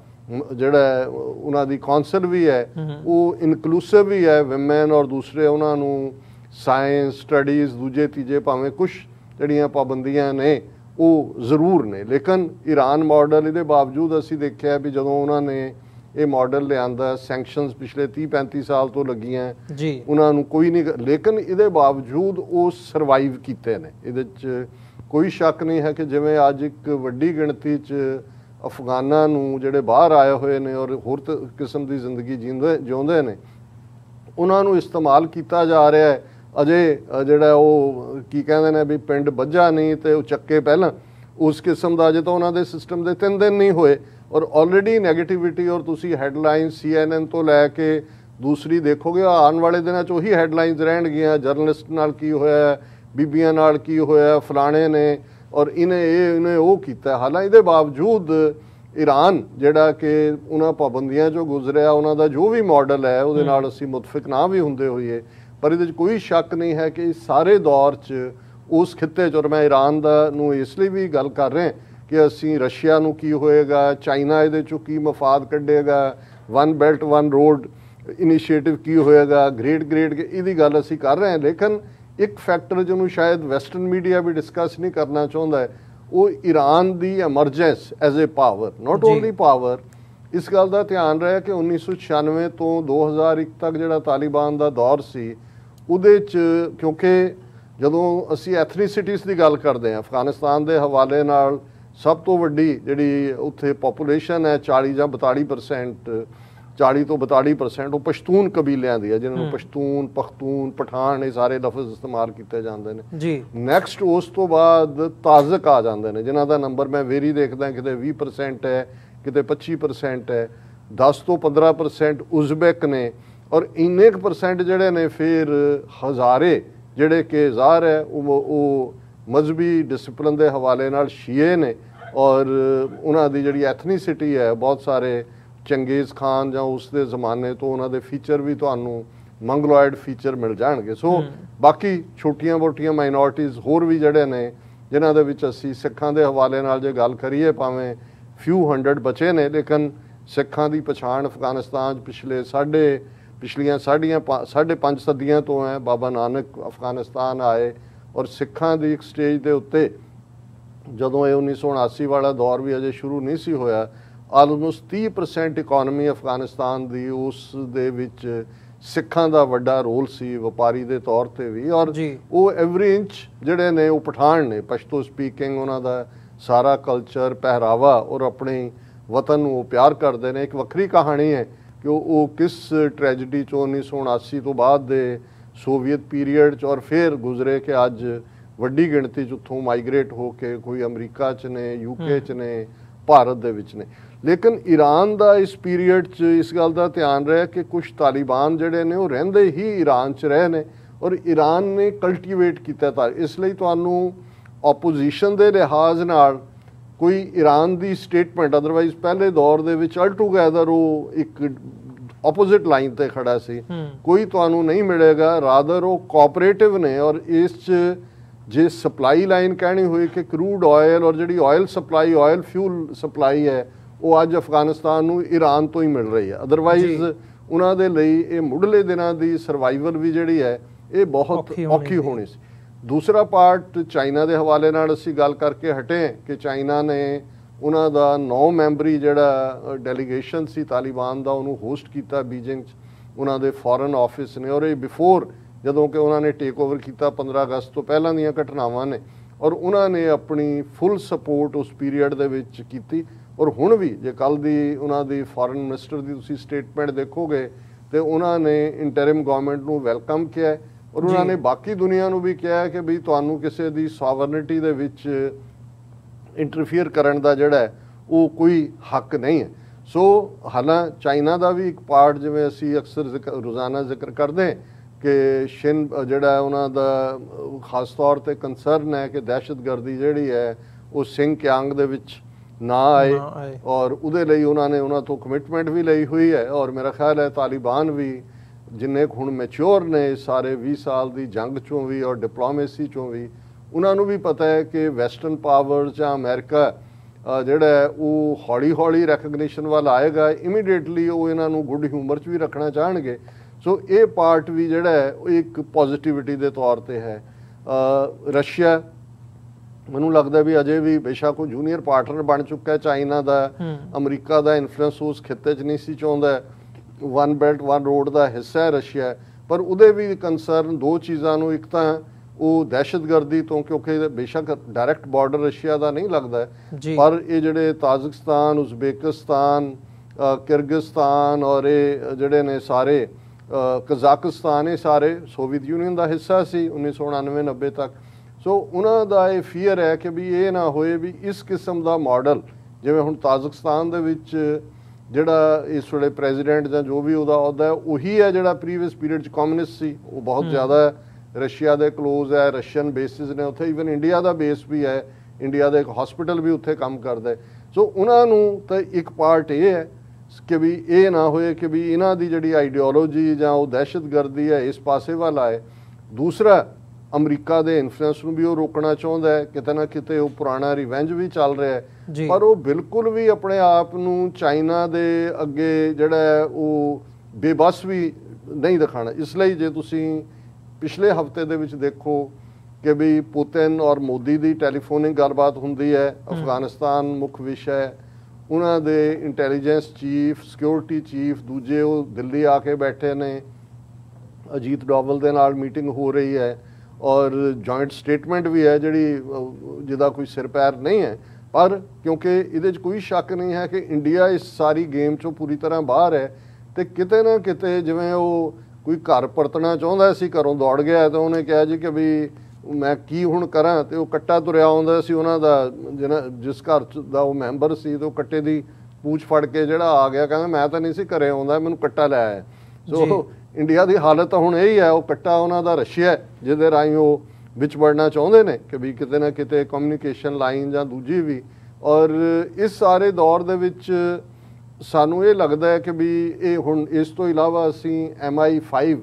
ਜਿਹੜਾ ਉਹਨਾਂ ਦੀ ਕੌਂਸਲ ਵੀ ਹੈ, ਉਹ ਇਨਕਲੂਸਿਵ ਵੀ ਹੈ, ਵਿਮੈਨ ਔਰ ਦੂਸਰੇ ਉਹਨਾਂ ਨੂੰ ਸਾਇੰਸ ਸਟੱਡੀਜ਼ ਦੂਜੇ ਤੀਜੇ ਭਾਵੇਂ ਕੁਛ ਜਿਹੜੀਆਂ ਪਾਬੰਦੀਆਂ ਨੇ ਉਹ ਜ਼ਰੂਰ ਨੇ। ਲੇਕਿਨ ਈਰਾਨ ਮਾਡਲ ਇਹਦੇ ਬਾਵਜੂਦ ਅਸੀਂ ਦੇਖਿਆ ਵੀ ਜਦੋਂ ਉਹਨਾਂ ਨੇ ਇਹ ਮਾਡਲ ਲਿਆਂਦਾ, ਸੈਂਕਸ਼ਨਸ ਪਿਛਲੇ 30-35 ਸਾਲ ਤੋਂ ਲੱਗੀਆਂ ਉਹਨਾਂ ਨੂੰ ਕੋਈ ਨਹੀਂ, ਲੇਕਿਨ ਇਹਦੇ ਬਾਵਜੂਦ ਉਹ ਸਰਵਾਈਵ ਕੀਤੇ ਨੇ। ਇਹਦੇ 'ਚ ਕੋਈ ਸ਼ੱਕ ਨਹੀਂ ਹੈ ਕਿ ਜਿਵੇਂ ਅੱਜ ਇੱਕ ਵੱਡੀ ਗਿਣਤੀ 'ਚ ਅਫਗਾਨਾਂ ਨੂੰ ਜਿਹੜੇ ਬਾਹਰ ਆਏ ਹੋਏ ਨੇ ਔਰ ਹੋਰ ਕਿਸਮ ਦੀ ਜ਼ਿੰਦਗੀ ਜਿਉਂਦੇ ਨੇ, ਉਹਨਾਂ ਨੂੰ ਇਸਤੇਮਾਲ ਕੀਤਾ ਜਾ ਰਿਹਾ ਹੈ। ਅਜੇ ਜਿਹੜਾ ਉਹ ਕੀ ਕਹਿੰਦੇ ਨੇ ਵੀ ਪਿੰਡ ਬੱਝਾ ਨਹੀਂ ਤੇ ਉਹ ਚੱਕੇ ਪਹਿਲਾਂ, ਉਸ ਕਿਸਮ ਦਾ ਅਜੇ ਤਾਂ ਉਹਨਾਂ ਦੇ ਸਿਸਟਮ ਦੇ 3 ਦਿਨ ਨਹੀਂ ਹੋਏ, ਔਰ ਆਲਰੇਡੀ ਨੈਗੇਟਿਵਿਟੀ। ਔਰ ਤੁਸੀਂ ਹੈਡਲਾਈਨ CNN ਤੋਂ ਲੈ ਕੇ ਦੂਸਰੀ ਦੇਖੋਗੇ, ਆਉਣ ਵਾਲੇ ਦਿਨਾਂ 'ਚ ਉਹੀ ਹੈਡਲਾਈਨਸ ਰਹਿਣਗੀਆਂ, ਜਰਨਲਿਸਟ ਨਾਲ ਕੀ ਹੋਇਆ, ਬੀਬੀਆਂ ਨਾਲ ਕੀ ਹੋਇਆ, ਫਲਾਣੇ ਨੇ ਔਰ ਇਹਨੇ ਉਹ ਕੀਤਾ। ਹਾਲਾਂਕਿ ਇਹਦੇ ਬਾਵਜੂਦ ਈਰਾਨ ਜਿਹੜਾ ਕਿ ਉਹਨਾਂ ਪਾਬੰਦੀਆਂ 'ਚੋਂ ਗੁਜ਼ਰਿਆ, ਉਹਨਾਂ ਦਾ ਜੋ ਵੀ ਮਾਡਲ ਹੈ ਉਹਦੇ ਨਾਲ ਅਸੀਂ ਮੁਤਫਿਕ ਨਾ ਵੀ ਹੁੰਦੇ ਹੋਈਏ, ਪਰ ਇਹਦੇ 'ਚ ਕੋਈ ਸ਼ੱਕ ਨਹੀਂ ਹੈ ਕਿ ਇਸ ਸਾਰੇ ਦੌਰ 'ਚ उस खिते च। और मैं ईरान दा नूं इसलिए भी गल कर रहा कि असीं रशिया नूं की होएगा, चाइना इहदे चों की मफाद कढेगा, one belt one road initiative की होएगा, ग्रेड इहदी गल असीं कर रहे हैं। लेकिन एक फैक्टर जिन्होंने शायद वैसटर्न मीडिया भी डिस्कस नहीं करना चाहता है, वो ईरान की emergence as a power, not only power. इस गल का ध्यान रहा कि 1996 तो 2001 तक जो तालिबान का दौर सी, उहदे च क्योंकि जदों असी एथनीसिटीज़ की गल करते हैं, अफगानिस्तान के हवाले नाल सब तो वड्डी जिहड़ी उत्थे पॉपूलेशन है 40 ਜਾਂ 42%, 40 ਤੋਂ 42% वो पश्तून कबीलियां दी है, जिन्होंने पश्तून, पख्तून, पठान ये सारे लफ्ज़ इस्तेमाल किए जाते हैं जी। नैक्सट उस तो बाद ताज़क आ जाते हैं, जिन्हों का नंबर मैं वेरी देखदा किते 20% है, किते 25% है, 10 ਤੋਂ 15% उज़बेक ने, और इन्ने % जड़े ने फिर हज़ारे जड़े कि ज़ाहिर है वो मजहबी डिसिपलिन के हवाले नाल शीए ने, और उन्हों की जी एथनीसिटी है बहुत सारे चंगेज़ खान या उसके जमाने तो उन्होंने फीचर भी तुहानू मंगलॉयड फीचर मिल जाएंगे। सो बाकी छोटियां मोटियां माइनॉरिटीज़ होर भी जड़े ने जिन्हों के असी सिखां के हवाले नाल जे गल करिए, भावें फ्यू 100 बचे ने, लेकिन सिखां की पछाण अफगानिस्तान पिछलियां 5.5 सदियां तो है। बाबा नानक अफगानिस्तान आए और सिखां की एक स्टेज के उत्ते जदों ये 1979 वाला दौर भी अजे शुरू नहीं सी होया, आलमोस्ट 30% इकोनॉमी अफगानिस्तान की उस दे विच सिखां दा वड्डा रोल सी, व्यापारी के तौर पर भी। और वो एवरी इंच जड़े ने वो पठान ने, पश्तो स्पीकिंग, उन्हों का सारा कल्चर, पहरावा और अपने वतन वो प्यार करते हैं। एक वक्री कहानी है कि वो किस ट्रैजिडी चो 1979 तो बाद दे सोवियत पीरीयड च और फिर गुजरे कि अज वड्डी गिणती च उत्थों माइग्रेट हो के कोई अमरीका च ने, यूके च ने, भारत दे विच ने। लेकिन ईरान का इस पीरीयड च इस गल का ध्यान रहा कि कुछ तालिबान जड़े ने वो रहिंदे ही ईरान च रहे ने, और ईरान ने कल्टीवेट किया। इसलिए तुहानू ओपोजिशन के लिहाज नाल कोई ईरान की स्टेटमेंट, अदरवाइज पहले दौर दे विच अल टूगैदर वो एक ओपोजिट लाइन ते खड़ा सी, कोई तुहानू नहीं मिलेगा। रादर वो कोऑपरेटिव ने, और इस जे सप्लाई लाइन कहनी हुई कि क्रूड ऑयल और जी oil supply, oil fuel supply है, वो अज अफगानिस्तान नू ईरान तो ही मिल रही है। अदरवाइज उन्होंने लिए ये मुढ़ले दिनों की सर्वाइवल भी जी है ये बहुत औखी होनी सी। दूसरा पार्ट चाइना के हवाले नाल असीं गल करके हटे कि चाइना ने उन्हों का 9 मैंबरी जिहड़ा डेलीगेशन सी तालिबान का उन्होंने होस्ट किया बीजिंग, उन्होंने फॉरन ऑफिस ने, और ये बिफोर जदों कि उन्होंने टेक ओवर किया 15 अगस्त तो पहलां दीयां घटनावां ने, और उन्होंने अपनी फुल सपोर्ट उस पीरीयड दे विच कीती। और हुण भी जे कल दी उन्हां दी फॉरन मिनिस्टर की तुसीं स्टेटमेंट देखोगे तो उन्होंने इंटरिम गवर्नमेंट नूं वैलकम किया है, और उन्होंने बाकी दुनिया नूं भी कहा कि भी तुहानूं किसी दी सॉवरनिटी दे विच इंटरफीयर करन दा जिहड़ा है वो कोई हक नहीं है। सो हालां चाइना का भी एक पार्ट जिवें असीं अक्सर रोज़ाना जिक्र करते हैं कि शिन जिहड़ा उन्हां दा खास तौर पर कंसर्न है कि दहशतगर्दी जिहड़ी है वो सिंगकियांग दे विच ना आए, और उहदे लई उन्होंने उन्हां तो कमिटमेंट भी लई हुई है। और मेरा ख्याल है तालिबान भी जिन्ने हुण मैच्योर ने सारे 20 साल की जंग चों भी और डिप्लोमेसी चों भी, उन्होंने भी पता है कि वैसटर्न पावर्स या अमेरिका जिहड़ा है वो हौली हौली रैकगनिशन वाल आएगा, इमीडिएटली वो इन्हों गुड ह्यूमर च भी रखना चाहणगे। सो ये पार्ट भी जिहड़ा है एक पॉजिटिविटी के तौर पर है। रशिया मैनू लगता भी अजे भी बेशक वो जूनीयर पार्टनर बन चुका है चाइना का, अमरीका का इन्फ्लुएंस उस खिते च नहीं सी चाहता, वन बेल्ट वन रोड का हिस्सा है रशिया, पर उहदे भी कंसर्न 2 चीज़ों, एक तो वो दहशतगर्दी तो, क्योंकि बेशक डायरैक्ट बॉर्डर रशिया का नहीं लगता है, पर ये जड़े ताजिकिस्तान, उज़बेकिस्तान, किर्गिस्तान और ये जड़े ने सारे कजाकिस्तान, ये सारे सोवियत यूनियन का हिस्सा सी 1999-90 तक। सो उन्हों का ये फियर है कि भी ये ना होए भी इस किस्म का मॉडल जिवें हुण ताजिकिस्तान दे विच जिहड़ा इस वेले प्रेजिडेंट या जो भी उहदा अहुदा है उही है जिहड़ा प्रीवियस पीरियड कम्यूनिस्ट सी, वो बहुत ज़्यादा रशिया के क्लोज है, रशियन बेसिस ने उत्थे, ईवन इंडिया का बेस भी है, इंडिया का एक हॉस्पिटल भी उत्थे काम करता है। सो उन्होंने तो एक पार्ट ये है कि भी ये ना होए कि भी इन्हां दी जिहड़ी आइडियोलॉजी या वो दहशतगर्दी है इस पासे वाल आए। दूसरा ਅਮਰੀਕਾ ਦੇ ਇਨਫਲੂਐਂਸ ਨੂੰ ਵੀ ਉਹ ਰੋਕਣਾ ਚਾਹੁੰਦਾ ਹੈ, ਕਿਤੇ ਨਾ ਕਿਤੇ ਉਹ ਪੁਰਾਣਾ ਰਿਵੈਂਜ ਵੀ ਚੱਲ ਰਿਹਾ ਹੈ, ਪਰ ਉਹ ਬਿਲਕੁਲ ਵੀ ਆਪਣੇ ਆਪ ਨੂੰ ਚਾਈਨਾ ਦੇ ਅੱਗੇ ਜਿਹੜਾ ਹੈ ਉਹ ਬੇਬਸ ਵੀ ਨਹੀਂ ਦਿਖਾਣਾ। ਇਸ ਲਈ ਜੇ ਤੁਸੀਂ ਪਿਛਲੇ ਹਫਤੇ ਦੇ ਵਿੱਚ ਦੇਖੋ ਕਿ ਵੀ ਪੁਤਿਨ ਔਰ ਮੋਦੀ ਦੀ ਟੈਲੀਫੋਨਿਕ ਗੱਲਬਾਤ ਹੁੰਦੀ ਹੈ, ਅਫਗਾਨਿਸਤਾਨ ਮੁੱਖ ਵਿਸ਼ਾ ਹੈ, ਉਹਨਾਂ ਦੇ ਇੰਟੈਲੀਜੈਂਸ ਚੀਫ, ਸਿਕਿਉਰਿਟੀ ਚੀਫ ਦੂਜੇ ਉਹ ਦਿੱਲੀ ਆ ਕੇ ਬੈਠੇ ਨੇ, ਅਜੀਤ ਡੋਵਲ ਦੇ ਨਾਲ ਮੀਟਿੰਗ ਹੋ ਰਹੀ ਹੈ ਔਰ ਜੁਆਇੰਟ ਸਟੇਟਮੈਂਟ ਵੀ ਹੈ ਜਿਹੜੀ ਜਿਹਦਾ ਕੋਈ ਸਿਰ ਪੈਰ ਨਹੀਂ ਹੈ। ਪਰ ਕਿਉਂਕਿ ਇਹਦੇ 'ਚ ਕੋਈ ਸ਼ੱਕ ਨਹੀਂ ਹੈ ਕਿ ਇੰਡੀਆ ਇਸ ਸਾਰੀ ਗੇਮ 'ਚੋਂ ਪੂਰੀ ਤਰ੍ਹਾਂ ਬਾਹਰ ਹੈ, ਤੇ ਕਿਤੇ ਨਾ ਕਿਤੇ ਜਿਵੇਂ ਉਹ ਕੋਈ ਘਰ ਪਰਤਣਾ ਚਾਹੁੰਦਾ ਸੀ, ਘਰੋਂ ਦੌੜ ਗਿਆ ਤਾਂ ਉਹਨੇ ਕਿਹਾ ਜੀ ਕਿ ਵੀ ਮੈਂ ਕੀ ਹੁਣ ਕਰਾਂ, ਤੇ ਉਹ ਕੱਟਾ ਤੁਰਿਆ ਆਉਂਦਾ ਸੀ ਉਹਨਾਂ ਦਾ ਜਿਸ ਘਰ ਦਾ ਉਹ ਮੈਂਬਰ ਸੀ, ਤੇ ਉਹ ਕੱਟੇ ਦੀ ਪੂਛ ਫੜ ਕੇ ਜਿਹੜਾ ਆ ਗਿਆ, ਕਹਿੰਦਾ ਮੈਂ ਤਾਂ ਨਹੀਂ ਸੀ ਘਰੇ ਆਉਂਦਾ, ਮੈਨੂੰ ਕੱਟਾ ਲੈ ਆਇਆ। ਸੋ ਇੰਡੀਆ ਦੀ ਹਾਲਤ ਹੁਣ ਇਹੀ ਹੈ, ਉਹ ਕੱਟਾ ਉਹਨਾਂ ਦਾ ਰਸ਼ੀਆ ਜਿਹਦੇ ਰਾਹੀਂ ਉਹ ਵਿੱਚ ਵੜਨਾ ਚਾਹੁੰਦੇ ਨੇ ਕਿ ਵੀ ਕਿਤੇ ਨਾ ਕਿਤੇ ਕਮਿਊਨੀਕੇਸ਼ਨ ਲਾਈਨ ਜਾਂ ਦੂਜੀ ਵੀ। ਔਰ ਇਸ ਸਾਰੇ ਦੌਰ ਦੇ ਵਿੱਚ ਸਾਨੂੰ ਇਹ ਲੱਗਦਾ ਹੈ ਕਿ ਵੀ ਇਹ ਹੁਣ ਇਸ ਤੋਂ ਇਲਾਵਾ ਅਸੀਂ MI5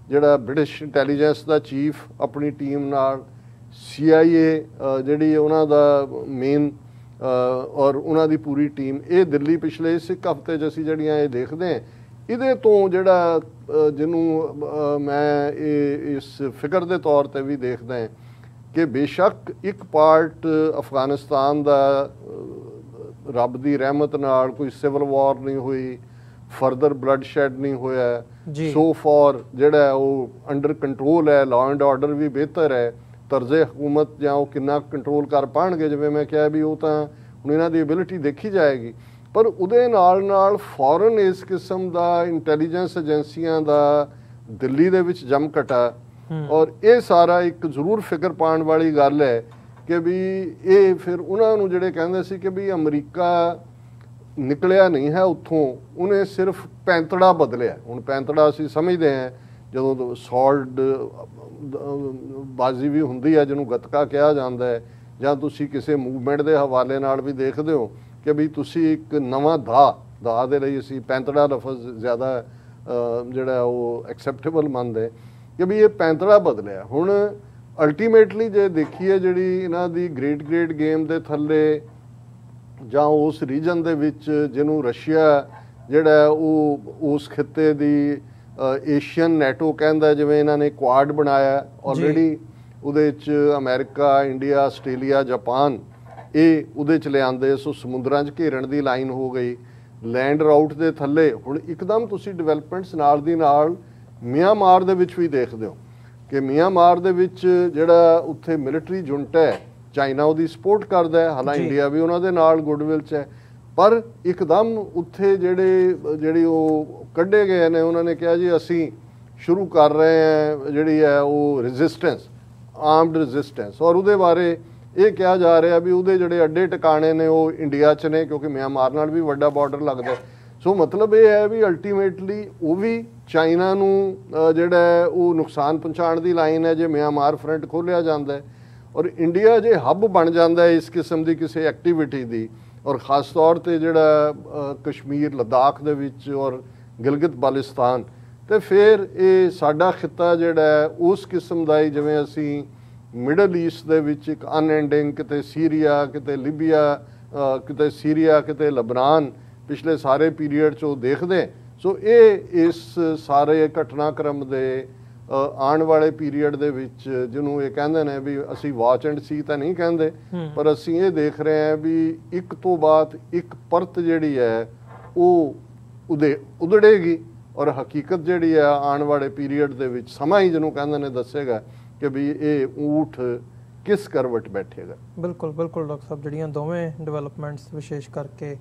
ਜਿਹੜਾ ਬ੍ਰਿਟਿਸ਼ ਇੰਟੈਲੀਜੈਂਸ ਦਾ ਚੀਫ ਆਪਣੀ ਟੀਮ ਨਾਲ, CIA ਜਿਹੜੀ ਉਹਨਾਂ ਦਾ ਮੇਨ ਔਰ ਉਹਨਾਂ ਦੀ ਪੂਰੀ ਟੀਮ, ਇਹ ਦਿੱਲੀ ਪਿਛਲੇ ਇਸ ਇੱਕ ਹਫ਼ਤੇ 'ਚ ਅਸੀਂ ਜਿਹੜੀਆਂ ਇਹ ਦੇਖਦੇ ਹਾਂ, ਇਹਦੇ ਤੋਂ ਜਿਹੜਾ ਜਿਹਨੂੰ ਮੈਂ ਇਹ ਇਸ ਫਿਕਰ ਦੇ ਤੌਰ ਤੇ ਵੀ ਦੇਖਦਾ ਹਾਂ ਕਿ ਬੇਸ਼ੱਕ ਇੱਕ ਪਾਰਟ ਅਫਗਾਨਿਸਤਾਨ ਦਾ ਰੱਬ ਦੀ ਰਹਿਮਤ ਨਾਲ ਕੋਈ ਸਿਵਲ ਵਾਰ ਨਹੀਂ ਹੋਈ, ਫਰਦਰ ਬਲੱਡ ਸ਼ੈਡ ਨਹੀਂ ਹੋਇਆ, ਸੋ ਫਾਰ ਜਿਹੜਾ ਉਹ ਅੰਡਰ ਕੰਟਰੋਲ ਹੈ, ਲਾਅ ਐਂਡ ਆਰਡਰ ਵੀ ਬਿਹਤਰ ਹੈ, ਤਰਜ਼ੇ ਹਕੂਮਤ ਜਾਂ ਉਹ ਕਿੰਨਾ ਕੰਟਰੋਲ ਕਰ ਪਾਉਣਗੇ ਜਿਵੇਂ ਮੈਂ ਕਿਹਾ ਵੀ ਉਹ ਤਾਂ ਹੁਣ ਇਹਨਾਂ ਦੀ ਐਬਿਲਿਟੀ ਦੇਖੀ ਜਾਏਗੀ। ਪਰ ਉਹਦੇ ਨਾਲ ਫੌਰਨ ਇਸ ਕਿਸਮ ਦਾ ਇੰਟੈਲੀਜੈਂਸ ਏਜੰਸੀਆਂ ਦਾ ਦਿੱਲੀ ਦੇ ਵਿੱਚ ਜਮ ਘਟਾ, ਔਰ ਇਹ ਸਾਰਾ ਇੱਕ ਜ਼ਰੂਰ ਫਿਕਰ ਪਾਉਣ ਵਾਲੀ ਗੱਲ ਹੈ ਕਿ ਵੀ ਇਹ ਫਿਰ ਉਹਨਾਂ ਨੂੰ ਜਿਹੜੇ ਕਹਿੰਦੇ ਸੀ ਕਿ ਵੀ ਅਮਰੀਕਾ ਨਿਕਲਿਆ ਨਹੀਂ ਹੈ ਉੱਥੋਂ, ਉਹਨੇ ਸਿਰਫ ਪੈਂਤੜਾ ਬਦਲਿਆ। ਹੁਣ ਪੈਂਤੜਾ ਅਸੀਂ ਸਮਝਦੇ ਹਾਂ ਜਦੋਂ ਸੌਲਡ ਬਾਜ਼ੀ ਵੀ ਹੁੰਦੀ ਹੈ ਜਿਹਨੂੰ ਗੱਤਕਾ ਕਿਹਾ ਜਾਂਦਾ ਹੈ, ਜਾਂ ਤੁਸੀਂ ਕਿਸੇ ਮੂਵਮੈਂਟ ਦੇ ਹਵਾਲੇ ਨਾਲ ਵੀ ਦੇਖਦੇ ਹੋ ਕਿ ਵੀ ਤੁਸੀਂ ਇੱਕ ਨਵਾਂ ਦਾ ਦੇ ਲਈ ਅਸੀਂ ਪੈਂਤੜਾ ਲਫ਼ਜ਼ ਜ਼ਿਆਦਾ ਜਿਹੜਾ ਉਹ ਐਕਸੈਪਟੇਬਲ ਮੰਨਦੇ ਕਿ ਵੀ ਇਹ ਪੈਂਤੜਾ ਬਦਲਿਆ। ਹੁਣ ਅਲਟੀਮੇਟਲੀ ਜੇ ਦੇਖੀਏ ਜਿਹੜੀ ਇਹਨਾਂ ਦੀ ਗ੍ਰੇਟ ਗੇਮ ਦੇ ਥੱਲੇ ਜਾਂ ਉਸ ਰੀਜਨ ਦੇ ਵਿੱਚ ਜਿਹਨੂੰ ਰਸ਼ੀਆ ਜਿਹੜਾ ਉਹ ਉਸ ਖਿੱਤੇ ਦੀ ਏਸ਼ੀਅਨ ਨੈਟੋ ਕਹਿੰਦਾ, ਜਿਵੇਂ ਇਹਨਾਂ ਨੇ ਕੁਆਡ ਬਣਾਇਆ ਆਲਰੇਡੀ, ਉਹਦੇ 'ਚ ਅਮਰੀਕਾ, ਇੰਡੀਆ, ਆਸਟ੍ਰੇਲੀਆ, ਜਾਪਾਨ ਇਹ ਉਹਦੇ 'ਚ ਲਿਆਂਦੇ। ਸੋ ਸਮੁੰਦਰਾਂ 'ਚ ਘੇਰਣ ਦੀ ਲਾਈਨ ਹੋ ਗਈ, ਲੈਂਡ ਰਾਊਟ ਦੇ ਥੱਲੇ। ਹੁਣ ਇੱਕਦਮ ਤੁਸੀਂ ਡਿਵੈਲਪਮੈਂਟਸ ਨਾਲ ਦੀ ਨਾਲ ਮਿਆਂਮਾਰ ਦੇ ਵਿੱਚ ਵੀ ਦੇਖਦੇ ਹੋ ਕਿ ਮਿਆਂਮਾਰ ਦੇ ਵਿੱਚ ਜਿਹੜਾ ਉੱਥੇ ਮਿਲਟਰੀ ਜੁੰਟ ਹੈ, ਚਾਈਨਾ ਉਹਦੀ ਸਪੋਰਟ ਕਰਦਾ ਹੈ, ਹਾਲਾਂਕਿ ਇੰਡੀਆ ਵੀ ਉਹਨਾਂ ਦੇ ਨਾਲ ਗੁੱਡਵਿਲ 'ਚ ਹੈ, ਪਰ ਇੱਕਦਮ ਉੱਥੇ ਜਿਹੜੀ ਉਹ ਕੱਢੇ ਗਏ ਨੇ, ਉਹਨਾਂ ਨੇ ਕਿਹਾ ਜੀ ਅਸੀਂ ਸ਼ੁਰੂ ਕਰ ਰਹੇ ਹਾਂ ਜਿਹੜੀ ਹੈ ਉਹ ਰੈਜ਼ਿਸਟੈਂਸ, ਆਰਮਡ ਰੈਜ਼ਿਸਟੈਂਸ, ਔਰ ਉਹਦੇ ਬਾਰੇ ਇਹ ਕਿਹਾ ਜਾ ਰਿਹਾ ਵੀ ਉਹਦੇ ਜਿਹੜੇ ਅੱਡੇ ਟਿਕਾਣੇ ਨੇ ਉਹ ਇੰਡੀਆ 'ਚ ਨੇ, ਕਿਉਂਕਿ ਮਿਆਂਮਾਰ ਨਾਲ ਵੀ ਵੱਡਾ ਬਾਰਡਰ ਲੱਗਦਾ। ਸੋ ਮਤਲਬ ਇਹ ਹੈ ਵੀ ਅਲਟੀਮੇਟਲੀ ਉਹ ਵੀ ਚਾਈਨਾ ਨੂੰ ਜਿਹੜਾ ਉਹ ਨੁਕਸਾਨ ਪਹੁੰਚਾਉਣ ਦੀ ਲਾਈਨ ਹੈ ਜੇ ਮਿਆਂਮਾਰ ਫਰੰਟ ਖੋਲ੍ਹਿਆ ਜਾਂਦਾ ਹੈ, ਔਰ ਇੰਡੀਆ ਜੇ ਹੱਬ ਬਣ ਜਾਂਦਾ ਹੈ ਇਸ ਕਿਸਮ ਦੀ ਕਿਸੇ ਐਕਟੀਵਿਟੀ ਦੀ, ਔਰ ਖ਼ਾਸ ਤੌਰ 'ਤੇ ਜਿਹੜਾ ਕਸ਼ਮੀਰ, ਲੱਦਾਖ ਦੇ ਵਿੱਚ ਔਰ ਗਿਲਗਿਤ ਬਾਲਿਸਤਾਨ, ਤੇ ਫਿਰ ਇਹ ਸਾਡਾ ਖਿੱਤਾ ਜਿਹੜਾ ਉਸ ਕਿਸਮ ਦਾ ਹੀ ਜਿਵੇਂ ਅਸੀਂ ਮਿਡਲ ਈਸਟ ਦੇ ਵਿੱਚ ਇੱਕ ਅਨਐਂਡਿੰਗ, ਕਿਤੇ ਸੀਰੀਆ, ਕਿਤੇ ਲਿਬੀਆ, ਕਿਤੇ ਸੀਰੀਆ, ਕਿਤੇ ਲਬਨਾਨ ਪਿਛਲੇ ਸਾਰੇ ਪੀਰੀਅਡ 'ਚ ਉਹ ਦੇਖਦੇ। ਸੋ ਇਹ ਇਸ ਸਾਰੇ ਘਟਨਾਕ੍ਰਮ ਦੇ ਆਉਣ ਵਾਲੇ ਪੀਰੀਅਡ ਦੇ ਵਿੱਚ ਜਿਹਨੂੰ ਇਹ ਕਹਿੰਦੇ ਨੇ ਵੀ ਅਸੀਂ ਵਾਚ ਐਂਡ ਸੀ ਤਾਂ ਨਹੀਂ ਕਹਿੰਦੇ, ਪਰ ਅਸੀਂ ਇਹ ਦੇਖ ਰਹੇ ਹਾਂ ਵੀ ਇੱਕ ਤੋਂ ਬਾਅਦ ਇੱਕ ਪਰਤ ਜਿਹੜੀ ਹੈ ਉਹ ਉਧੜੇਗੀ, ਔਰ ਹਕੀਕਤ ਜਿਹੜੀ ਹੈ ਆਉਣ ਵਾਲੇ ਪੀਰੀਅਡ ਦੇ ਵਿੱਚ ਸਮਾਂ ਹੀ ਜਿਹਨੂੰ ਕਹਿੰਦੇ ਨੇ ਦੱਸੇਗਾ ਕਿ ਵੀ ਇਹ ਊਠ ਕਿਸ ਕਰਵਟ ਬੈਠੇਗਾ। ਬਿਲਕੁਲ ਡਾਕਟਰ ਸਾਹਿਬ, ਜਿਹੜੀਆਂ ਦੋਵੇਂ ਡਿਵੈਲਪਮੈਂਟਸ ਵਿਸ਼ੇਸ਼ ਕਰਕੇ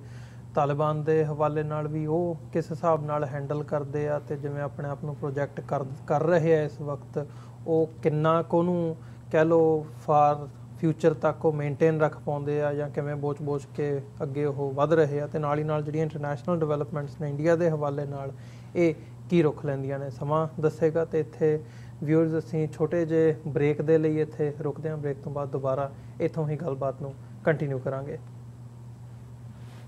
ਤਾਲਿਬਾਨ ਦੇ ਹਵਾਲੇ ਨਾਲ ਵੀ ਉਹ ਕਿਸ ਹਿਸਾਬ ਨਾਲ ਹੈਂਡਲ ਕਰਦੇ ਆ, ਤੇ ਜਿਵੇਂ ਆਪਣੇ ਆਪ ਨੂੰ ਪ੍ਰੋਜੈਕਟ ਕਰ ਰਹੇ ਆ ਇਸ ਵਕਤ, ਉਹ ਕਿੰਨਾ ਕੁ ਉਹਨੂੰ ਕਹਿ ਲਓ ਫਾਰ ਫਿਊਚਰ ਤੱਕ ਉਹ ਮੇਨਟੇਨ ਰੱਖ ਪਾਉਂਦੇ ਆ, ਜਾਂ ਕਿਵੇਂ ਬੋਚ ਕੇ ਅੱਗੇ ਉਹ ਵੱਧ ਰਹੇ ਆ, ਤੇ ਨਾਲ ਹੀ ਨਾਲ ਜਿਹੜੀਆਂ ਇੰਟਰਨੈਸ਼ਨਲ ਡਿਵੈਲਪਮੈਂਟਸ ਨੇ ਇੰਡੀਆ ਦੇ ਹਵਾਲੇ ਨਾਲ ਇਹ ਕੀ ਰੁਖ ਲੈਂਦੀਆਂ ਨੇ, ਸਮਾਂ ਦੱਸੇਗਾ। ਤੇ ਇੱਥੇ ਵਿਊਅਰਸ ਅਸੀਂ ਛੋਟੇ ਜਿਹੇ ਬ੍ਰੇਕ ਦੇ ਲਈ ਇੱਥੇ ਰੁਕਦੇ ਹਾਂ, ਬ੍ਰੇਕ ਤੋਂ ਬਾਅਦ ਦੁਬਾਰਾ ਇੱਥੋਂ ਹੀ ਗੱਲਬਾਤ ਨੂੰ ਕੰਟੀਨਿਊ ਕਰਾਂਗੇ।